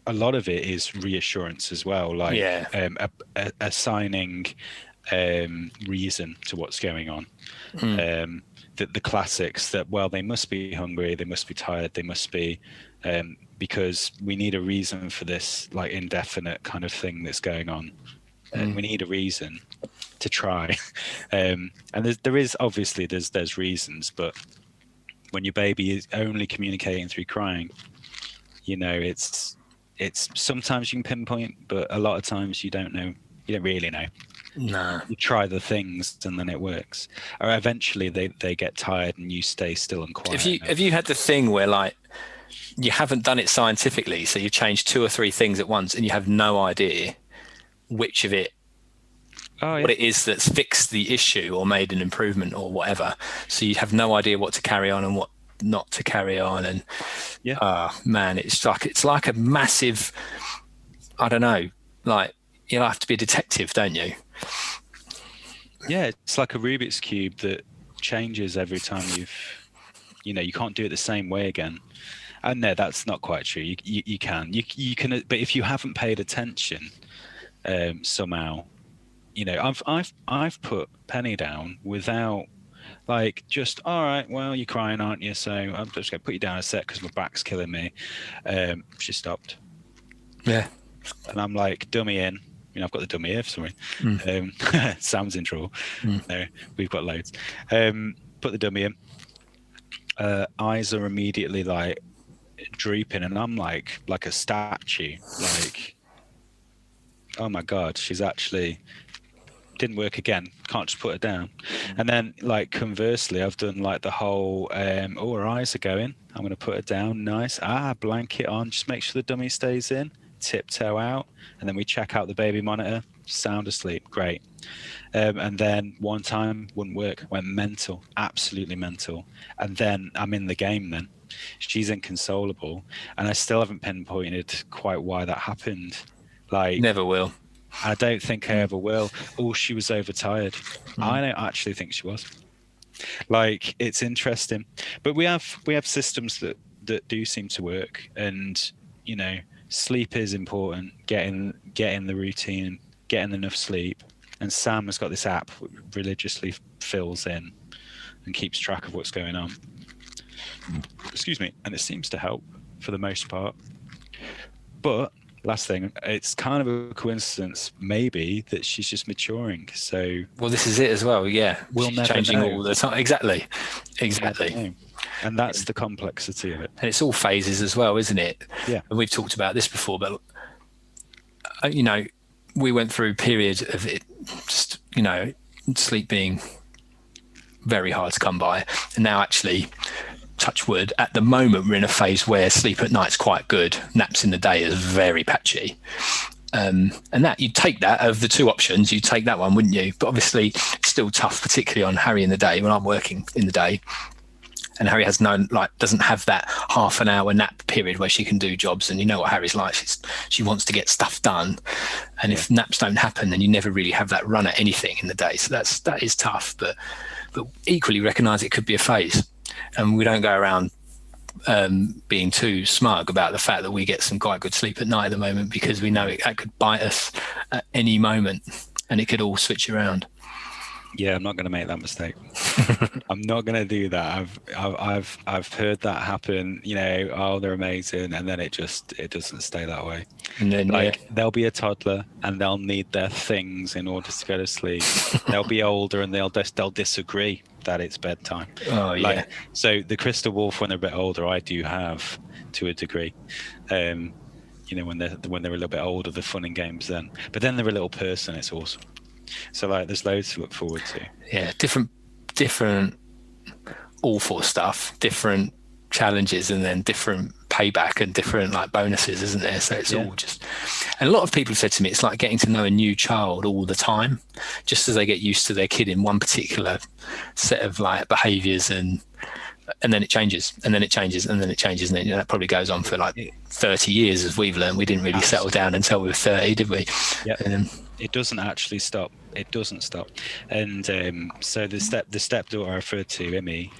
Speaker 1: A lot of it is reassurance as well, like assigning reason to what's going on. The classics that, well, they must be hungry, they must be tired, they must be because we need a reason for this like indefinite kind of thing that's going on. We need a reason to try. And there's reasons, but when your baby is only communicating through crying, it's sometimes you can pinpoint, but a lot of times you don't know. You don't really know.
Speaker 2: No.
Speaker 1: You try the things and then it works. Or eventually they get tired and you stay still and quiet.
Speaker 2: Have you had the thing where like you haven't done it scientifically, so you've changed 2 or 3 things at once and you have no idea which of it, what it is that's fixed the issue or made an improvement or whatever. So you have no idea what to carry on and what not to carry on, and man, it's like a massive, I don't know, like you'll have to be a detective, don't you?
Speaker 1: Yeah, it's like a Rubik's cube that changes every time you can't do it the same way again. And no, that's not quite true. You can, but if you haven't paid attention, somehow, I've put Penny down without. Like, just, all right, well, you're crying, aren't you? So I'm just going to put you down a sec because my back's killing me. She stopped.
Speaker 2: Yeah.
Speaker 1: And I'm like, dummy in. I've got the dummy here for some reason. Sam's in trouble. No, we've got loads. Put the dummy in. Eyes are immediately, like, drooping. And I'm like a statue. Like, oh, my God, she's actually... didn't work again, can't just put her down. And then like conversely, I've done like the whole her eyes are going, I'm going to put her down, nice, blanket on, just make sure the dummy stays in, tiptoe out, and then we check out the baby monitor, sound asleep, great. And then one time wouldn't work, went mental, absolutely mental. And then I'm in the game then, she's inconsolable, and I still haven't pinpointed quite why that happened. Like,
Speaker 2: never will.
Speaker 1: I don't think I ever will. Oh, she was overtired. I don't actually think she was. Like, it's interesting, but we have systems that do seem to work, and sleep is important. Getting the routine, getting enough sleep. And Sam has got this app which religiously fills in and keeps track of what's going on. Excuse me, and it seems to help for the most part. But last thing, it's kind of a coincidence maybe that she's just maturing. So
Speaker 2: well, this is it as well. Yeah,
Speaker 1: we'll
Speaker 2: she's
Speaker 1: never
Speaker 2: changing
Speaker 1: know.
Speaker 2: all the time. Exactly.
Speaker 1: And that's the complexity of it.
Speaker 2: And it's all phases as well, isn't it?
Speaker 1: Yeah.
Speaker 2: And we've talked about this before, but we went through periods of it just sleep being very hard to come by. And now actually, touch wood, at the moment we're in a phase where sleep at night's quite good. Naps in the day is very patchy. And that you'd take that of the two options, you'd take that one, wouldn't you? But obviously it's still tough, particularly on Harry in the day when I'm working in the day. And Harry has doesn't have that half an hour nap period where she can do jobs. And you know what Harry's like, she wants to get stuff done. And if naps don't happen, then you never really have that run at anything in the day. So that is tough, but equally recognise it could be a phase. And we don't go around being too smug about the fact that we get some quite good sleep at night at the moment, because we know that could bite us at any moment and it could all switch around.
Speaker 1: Yeah, I'm not going to make that mistake. I'm not going to do that. I've heard that happen. You know, oh, they're amazing, and then it doesn't stay that way.
Speaker 2: And then
Speaker 1: they'll be a toddler and they'll need their things in order to go to sleep. They'll be older and they'll disagree that it's bedtime.
Speaker 2: Oh yeah.
Speaker 1: So the crystal wolf, when they're a bit older, I do have to a degree. You know, when they're a little bit older, the fun and games then. But then they're a little person. It's awesome. So there's loads to look forward to.
Speaker 2: Yeah, different awful stuff, different challenges, and then different payback and different bonuses, isn't there? So it's all just, and a lot of people have said to me, it's like getting to know a new child all the time, just as they get used to their kid in one particular set of behaviors, and then it changes, and then it changes, and then it changes, and then that probably goes on for 30 years, as we've learned. We didn't really settle down until we were 30, did we?
Speaker 1: Yeah. It doesn't actually stop. It doesn't stop. And so the stepdaughter I referred to, Emmy,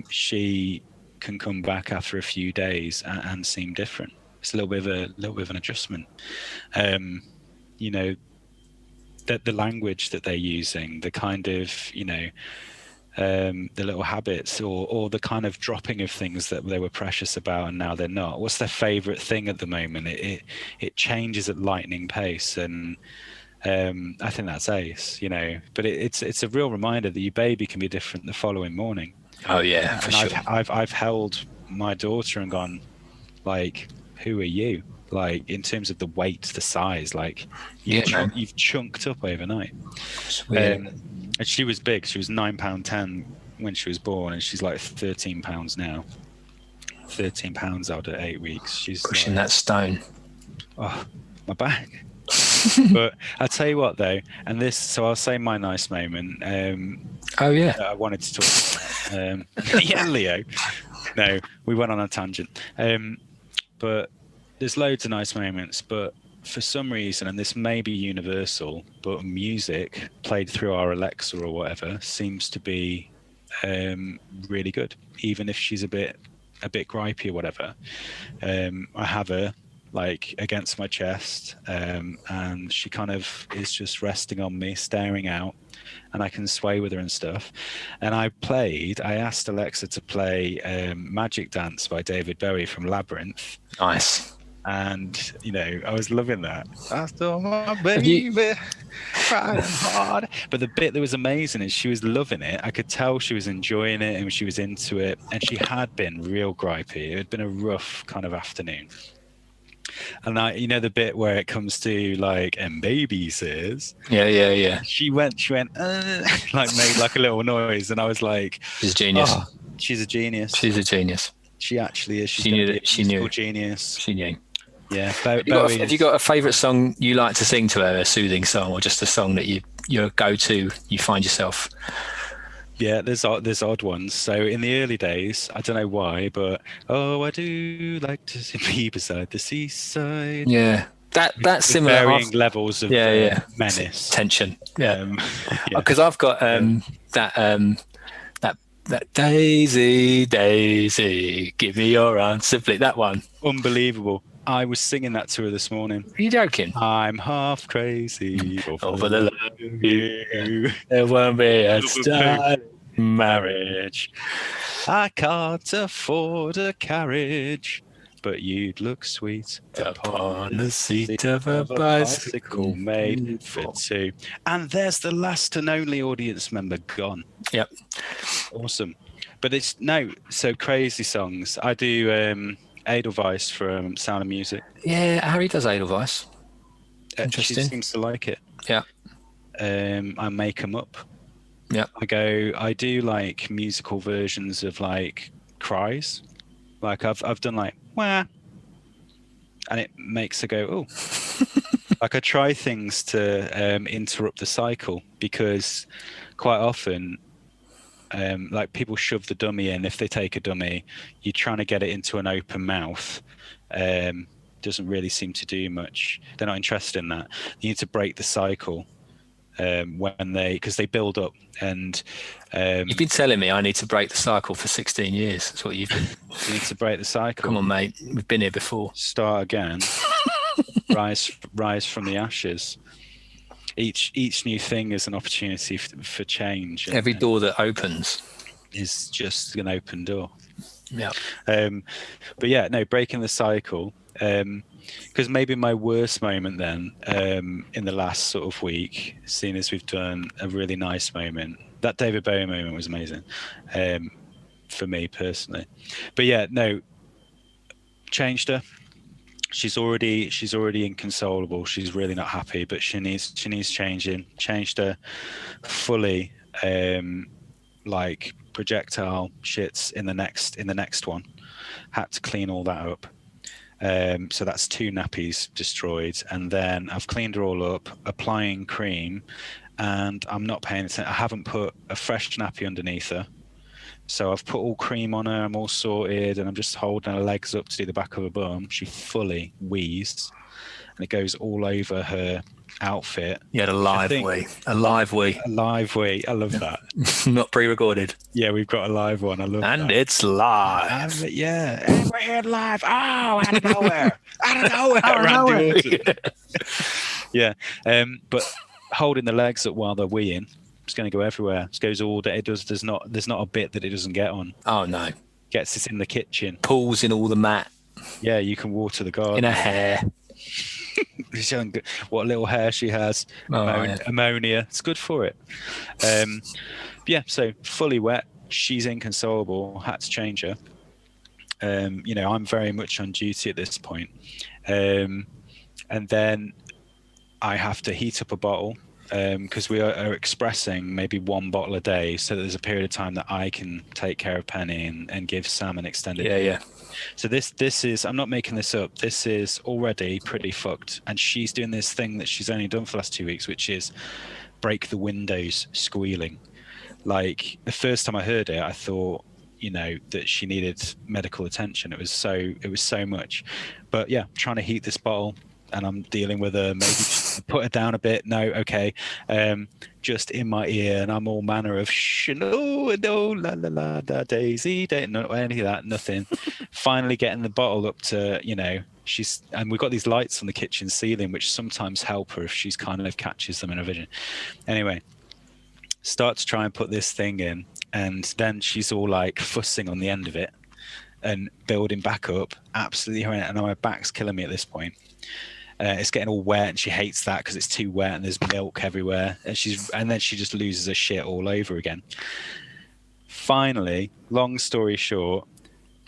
Speaker 1: she can come back after a few days and seem different. It's a little bit of an adjustment. You know, the language that they're using, the kind of, you know, the little habits or the kind of dropping of things that they were precious about and now they're not. What's their favorite thing at the moment? It changes at lightning pace, and I think that's ace, you know. But it's a real reminder that your baby can be different the following morning.
Speaker 2: Oh yeah, for sure.
Speaker 1: I've held my daughter and gone, who are you? In terms of the weight, the size, you've chunked up overnight. And she was big. She was £9.10 when she was born, and she's 13 pounds now. 13 pounds out at 8 weeks. She's
Speaker 2: pushing that stone.
Speaker 1: Oh, my back. But I'll tell you what though, and this, so I'll say my nice moment.
Speaker 2: Oh yeah.
Speaker 1: I wanted to talk about. Yeah, Leo. No, we went on a tangent. But there's loads of nice moments, but for some reason, and this may be universal, but music played through our Alexa or whatever seems to be really good, even if she's a bit gripey or whatever. I have her against my chest, and she kind of is just resting on me, staring out, and I can sway with her and stuff. And I asked Alexa to play Magic Dance by David Bowie from Labyrinth.
Speaker 2: Nice.
Speaker 1: And, you know, I was loving that. I saw my baby crying hard. But the bit that was amazing is she was loving it. I could tell she was enjoying it and she was into it. And she had been real gripey. It had been a rough kind of afternoon. And you know the bit where it comes to and baby says,
Speaker 2: yeah.
Speaker 1: She went, made a little noise, and I was like,
Speaker 2: she's a genius.
Speaker 1: Oh, she's a genius.
Speaker 2: She's a genius.
Speaker 1: She actually is.
Speaker 2: She knew that. She knew.
Speaker 1: Genius.
Speaker 2: She knew.
Speaker 1: Yeah.
Speaker 2: Have you got a favourite song you like to sing to her, a soothing song, or just a song that you go to, you find yourself?
Speaker 1: Yeah, there's odd ones. So in the early days, I don't know why, but I do like to be beside the seaside.
Speaker 2: Yeah, that's similar.
Speaker 1: Varying levels of menace,
Speaker 2: tension. Yeah, because I've got that Daisy, give me your answer, please. That one,
Speaker 1: unbelievable. I was singing that to her this morning.
Speaker 2: Are you joking?
Speaker 1: I'm half crazy
Speaker 2: over the love of you. There won't be a start marriage.
Speaker 1: I can't afford a carriage, but you'd look sweet
Speaker 2: upon the seat of a bicycle
Speaker 1: made for two. And there's the last and only audience member gone.
Speaker 2: Yep.
Speaker 1: Awesome. But so crazy songs. I do Edelweiss from Sound of Music.
Speaker 2: Yeah, Harry does Edelweiss. Interesting.
Speaker 1: She seems to like it.
Speaker 2: Yeah.
Speaker 1: I Make 'Em Up
Speaker 2: Yeah.
Speaker 1: I do like musical versions of like cries. Like I've done like wah, and it makes her go oh. Like I try things to interrupt the cycle, because quite often like people shove the dummy in. If they take a dummy, you're trying to get it into an open mouth. Doesn't really seem to do much. They're not interested in that. You need to break the cycle because they build up. And
Speaker 2: You've been telling me I need to break the cycle for 16 years. That's what you've been.
Speaker 1: you need to break the cycle.
Speaker 2: Come on, mate. We've been here before.
Speaker 1: Start again. rise from the ashes. Each new thing is an opportunity for change.
Speaker 2: Every door that opens
Speaker 1: is just an open door.
Speaker 2: Yeah.
Speaker 1: But yeah, no, breaking the cycle. Because maybe my worst moment then in the last sort of week, seeing as we've done a really nice moment, that David Bowie moment was amazing for me personally. But yeah, no, changed her. She's already inconsolable. She's really not happy, but she needs changing. Changed her fully, like projectile shits in the next one. Had to clean all that up. So that's 2 nappies destroyed, and then I've cleaned her all up, applying cream, and I'm not paying attention. I haven't put a fresh nappy underneath her, so I've put all cream on her. I'm all sorted, and I'm just holding her legs up to do the back of her bum. She fully wheezed, and it goes all over her outfit.
Speaker 2: You had a live wee. A live wee.
Speaker 1: I love that.
Speaker 2: Not pre-recorded.
Speaker 1: Yeah, we've got a live one. I love that.
Speaker 2: And it's live.
Speaker 1: And, yeah, and we're here live. Oh, out of nowhere. Randy Orton. Yeah, but holding the legs up while they're weeing, it's going to go everywhere. It goes all day. It does. There's not a bit that it doesn't get on.
Speaker 2: Oh no.
Speaker 1: Gets it in the kitchen.
Speaker 2: Pools in all the mat.
Speaker 1: Yeah, you can water the garden.
Speaker 2: In her hair.
Speaker 1: What little hair she has. Ammonia. It's good for it. Yeah, so fully wet. She's inconsolable. Had to change her. I'm very much on duty at this point. And then I have to heat up a bottle because we are expressing maybe 1 bottle a day. So there's a period of time that I can take care of Penny and give Sam an extended.
Speaker 2: Yeah.
Speaker 1: So this is, I'm not making this up. This is already pretty fucked. And she's doing this thing that she's only done for the last 2 weeks, which is break the windows squealing. Like the first time I heard it, I thought, that she needed medical attention. It was so much. But yeah, trying to heat this bottle, and I'm dealing with her, maybe just put her down a bit. No, okay. Just in my ear, and I'm all manner of no, la la la da daisy, no, any of that, nothing. Finally getting the bottle up to, and we've got these lights on the kitchen ceiling, which sometimes help her if she's kind of catches them in her vision. Anyway, start to try and put this thing in, and then she's all like fussing on the end of it and building back up. Absolutely horrendous. And my back's killing me at this point. It's getting all wet, and she hates that because it's too wet and there's milk everywhere. And then she just loses her shit all over again. Finally, long story short,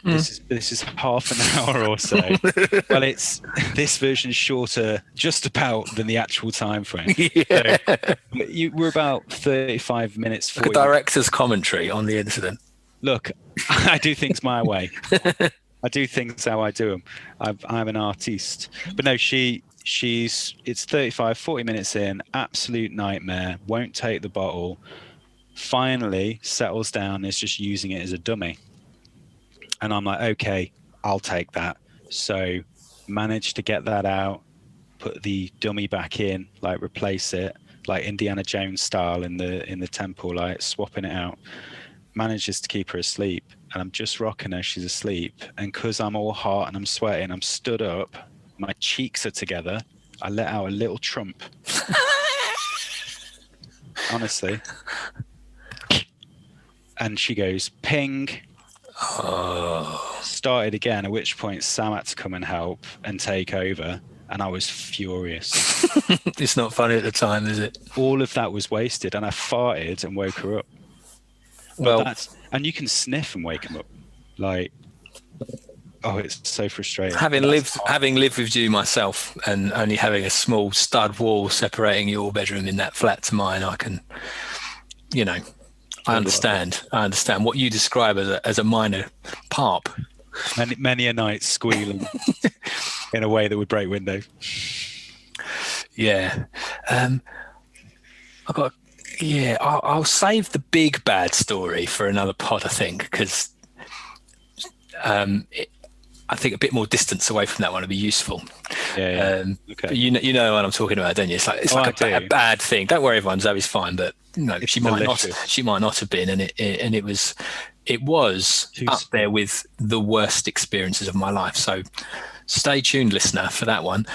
Speaker 1: this is half an hour or so. Well, this version's shorter just about than the actual time frame. Yeah. So we're about 35 minutes.
Speaker 2: Like a director's commentary on the incident.
Speaker 1: Look, I do things my way. I do things how I do them. I'm an artiste. But no, it's 35, 40 minutes in, absolute nightmare, won't take the bottle, finally settles down, is just using it as a dummy. And I'm like, okay, I'll take that. So managed to get that out, put the dummy back in, like replace it, like Indiana Jones style in the temple, like swapping it out. Manages to keep her asleep, and I'm just rocking her. She's asleep, and because I'm all hot and I'm sweating, I'm stood up. My cheeks are together. I let out a little trump. Honestly. And she goes, ping.
Speaker 2: Oh.
Speaker 1: Started again, at which point Sam had to come and help and take over, and I was furious.
Speaker 2: It's not funny at the time, is it?
Speaker 1: All of that was wasted, and I farted and woke her up.
Speaker 2: Well,
Speaker 1: and you can sniff and wake them up. Like, oh, it's so frustrating.
Speaker 2: Having lived with you myself, and only having a small stud wall separating your bedroom in that flat to mine, you know, I understand what you describe as a minor parp.
Speaker 1: Many a night squealing in a way that would break windows.
Speaker 2: Yeah. I'll save the big bad story for another pod, I think, because I think a bit more distance away from that one would be useful.
Speaker 1: Okay.
Speaker 2: But you know what I'm talking about, don't you? It's like a bad thing. Don't worry, everyone. Zoe's fine, but she might not have been, and it was up there with the worst experiences of my life. So stay tuned, listener, for that one.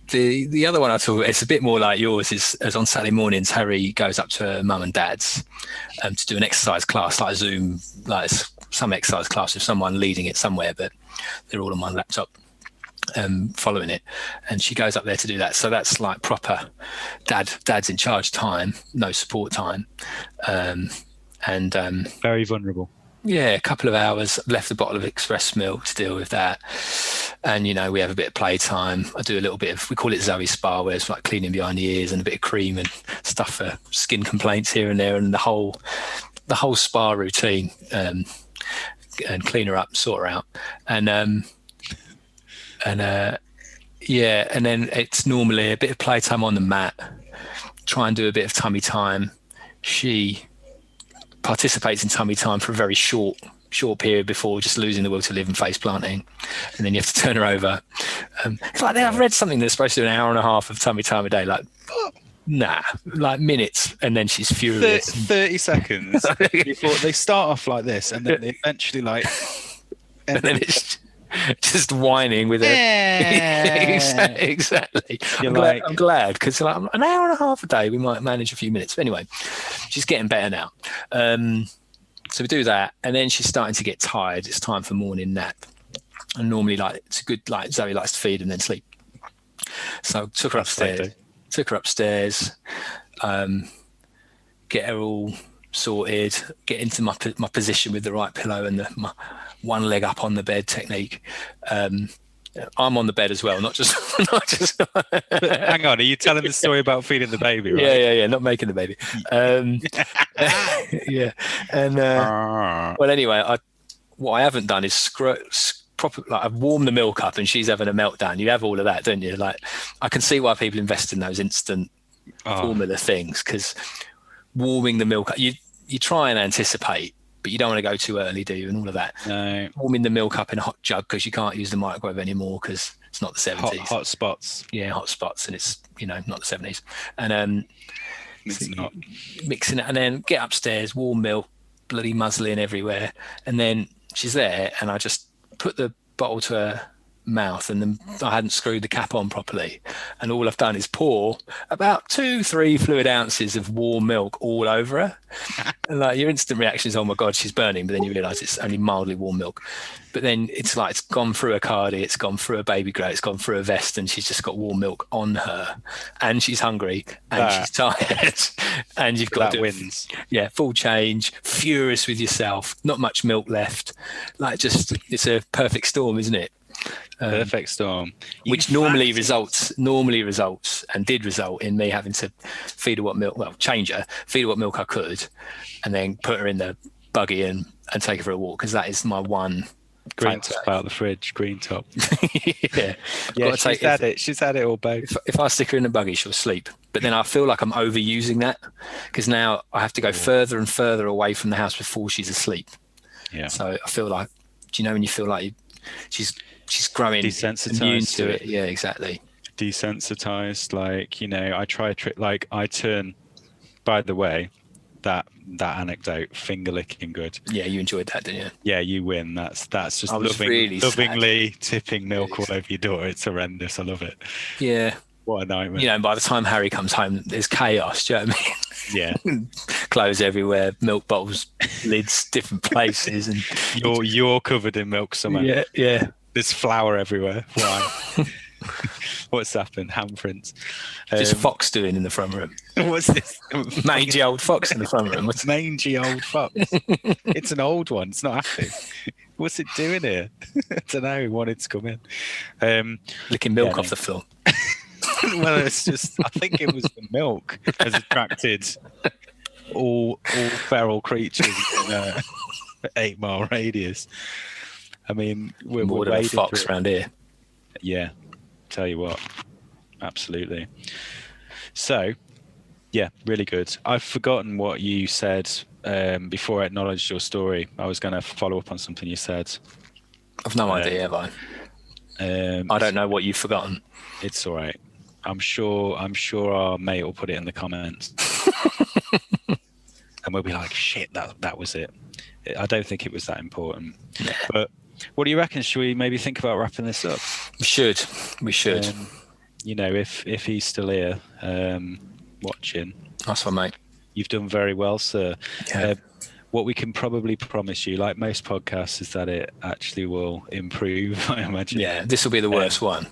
Speaker 2: The other one I talk about, it's a bit more like yours, is as on Saturday mornings, Harry goes up to her mum and dad's to do an exercise class, like a Zoom, like some exercise class with someone leading it somewhere, but they're all on my laptop following it. And she goes up there to do that. So that's like proper dad's in charge time, no support time.
Speaker 1: Very vulnerable.
Speaker 2: Yeah, a couple of hours, left a bottle of express milk to deal with that. And, we have a bit of playtime. I do a little bit of, we call it Zoe Spa, where it's like cleaning behind the ears and a bit of cream and stuff for skin complaints here and there, and the whole spa routine, and clean her up, sort her out. And then it's normally a bit of playtime on the mat, try and do a bit of tummy time. She participates in tummy time for a very short period before just losing the will to live and face planting, and then you have to turn her over. It's like I've read something that's supposed to do an hour and a half of tummy time a day. Like, nah, like minutes, and then she's furious.
Speaker 1: 30 seconds before they start off like this, and then they eventually like,
Speaker 2: and then it's just whining with it. Exactly. I'm glad, because like an hour and a half a day, we might manage a few minutes. But anyway, she's getting better now. So we do that, and then she's starting to get tired. It's time for morning nap, and normally it's a good, like Zoe likes to feed and then sleep. So took her upstairs, get her all sorted, get into my position with the right pillow and my one leg up on the bed technique. I'm on the bed as well, not just.
Speaker 1: Hang on, are you telling the story about feeding the baby? Right?
Speaker 2: Yeah, not making the baby. Yeah, and well, anyway, what I haven't done is I've warmed the milk up, and she's having a meltdown. You have all of that, don't you? Like, I can see why people invest in those instant formula things, because warming the milk up, you try and anticipate, but you don't want to go too early, do you? And all of that.
Speaker 1: No.
Speaker 2: Warming the milk up in a hot jug, because you can't use the microwave anymore because it's not the 70s.
Speaker 1: Hot spots.
Speaker 2: Yeah, hot spots, and it's not the 70s. And mixing it, and then get upstairs, warm milk, bloody muslin everywhere, and then she's there, and I just put the bottle to her mouth, and then I hadn't screwed the cap on properly, and all I've done is pour about 2-3 fluid ounces of warm milk all over her. And like, your instant reaction is, oh my god, she's burning, but then you realize it's only mildly warm milk. But then it's like, it's gone through a cardi, it's gone through a baby grow, it's gone through a vest, and she's just got warm milk on her, and she's hungry, and she's tired, and you've got
Speaker 1: that wins.
Speaker 2: Yeah, full change, furious with yourself, not much milk left, like, just, it's a perfect storm, isn't it?
Speaker 1: Perfect storm,
Speaker 2: which normally results and did result in me having to feed her change her, feed her what milk I could, and then put her in the buggy and take her for a walk, because that is my one
Speaker 1: green top out of the fridge. Green top.
Speaker 2: yeah,
Speaker 1: she's had it all both.
Speaker 2: If I stick her in the buggy, she'll sleep, but then I feel like I'm overusing that, because now I have to go further and further away from the house before she's asleep.
Speaker 1: Yeah,
Speaker 2: so I feel like, do you know when you feel like she's growing
Speaker 1: desensitized
Speaker 2: to it? Yeah, exactly.
Speaker 1: Desensitized. Like, I try a trick. Like, I turn. By the way, that anecdote, finger licking good.
Speaker 2: Yeah, you enjoyed that, didn't you?
Speaker 1: Yeah, you win. That's just
Speaker 2: lovingly
Speaker 1: tipping milk all over your door. It's horrendous. I love it.
Speaker 2: Yeah.
Speaker 1: What a nightmare.
Speaker 2: And by the time Harry comes home, there's chaos. Do you know what I mean?
Speaker 1: Yeah.
Speaker 2: Clothes everywhere, milk bottles, lids, different places, and
Speaker 1: you're covered in milk somewhere.
Speaker 2: Yeah.
Speaker 1: There's flour everywhere. Why? What's happened? Handprints.
Speaker 2: Just Fox doing in the front room.
Speaker 1: What's this?
Speaker 2: Mangy old fox in the front room.
Speaker 1: What's mangy old fox? It's an old one. It's not active. What's it doing here? I don't know. It wanted to come in.
Speaker 2: Licking milk off the floor.
Speaker 1: Well, it's just, I think it was the milk has attracted all feral creatures in a 8-mile radius. I mean, we're
Speaker 2: More than a
Speaker 1: wading
Speaker 2: fox
Speaker 1: through.
Speaker 2: around here.
Speaker 1: Yeah, tell you what, absolutely. So, yeah, really good. I've forgotten what you said before I acknowledged your story. I was going to follow up on something you said.
Speaker 2: I've no idea, have I? I don't know what you've forgotten.
Speaker 1: It's all right. I'm sure our mate will put it in the comments. And we'll be like, shit, that was it. I don't think it was that important.
Speaker 2: Yeah.
Speaker 1: But what do you reckon? Should we maybe think about wrapping this up?
Speaker 2: We should.
Speaker 1: You know, if he's still here watching.
Speaker 2: That's what, mate.
Speaker 1: You've done very well, sir.
Speaker 2: Yeah.
Speaker 1: What we can probably promise you, like most podcasts, is that it actually will improve, I imagine.
Speaker 2: Yeah, this will be the worst one.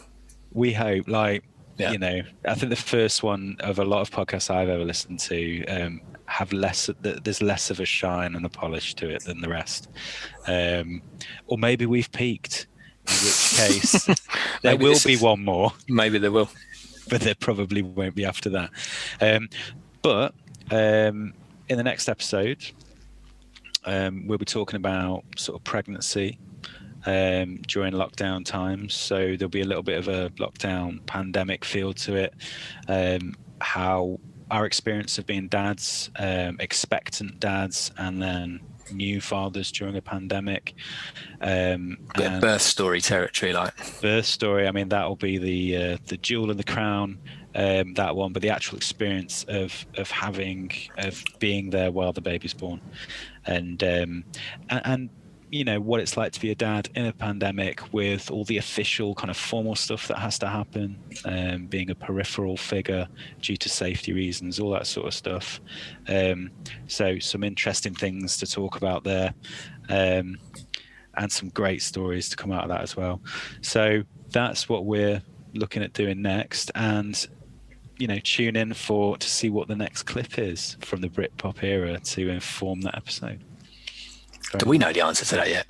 Speaker 1: We hope,
Speaker 2: Yeah.
Speaker 1: you know, I think the first one of a lot of podcasts I've ever listened to have there's less of a shine and a polish to it than the rest. Or maybe we've peaked, in which case there will be one more.
Speaker 2: Maybe there will.
Speaker 1: But there probably won't be after that. But in the next episode, we'll be talking about sort of pregnancy during lockdown times. So there'll be a little bit of a lockdown pandemic feel to it. How our experience of being dads, expectant dads, and then new fathers during a pandemic.
Speaker 2: Bit of birth story territory, like.
Speaker 1: Birth story. I mean, that'll be the jewel in the crown. That one, but the actual experience of being there while the baby's born, and you know what it's like to be a dad in a pandemic with all the official kind of formal stuff that has to happen, being a peripheral figure due to safety reasons, all that sort of stuff. So some interesting things to talk about there, and some great stories to come out of that as well. So that's what we're looking at doing next, and you know, tune in to see what the next clip is from the Brit Pop era to inform that episode.
Speaker 2: Do we know the answer to that yet?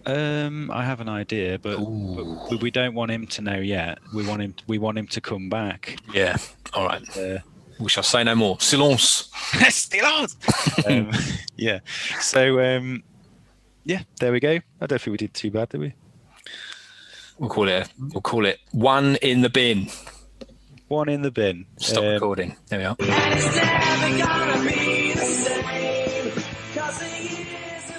Speaker 1: I have an idea, but we don't want him to know yet. We want him to come back.
Speaker 2: Yeah. All right. We shall say no more. Silence.
Speaker 1: Silence. Yeah. So yeah, there we go. I don't think we did too bad, did we?
Speaker 2: We'll call it one in the bin.
Speaker 1: One in the bin.
Speaker 2: Stop recording. There we are.
Speaker 3: And it's never gonna be the same, 'cause the years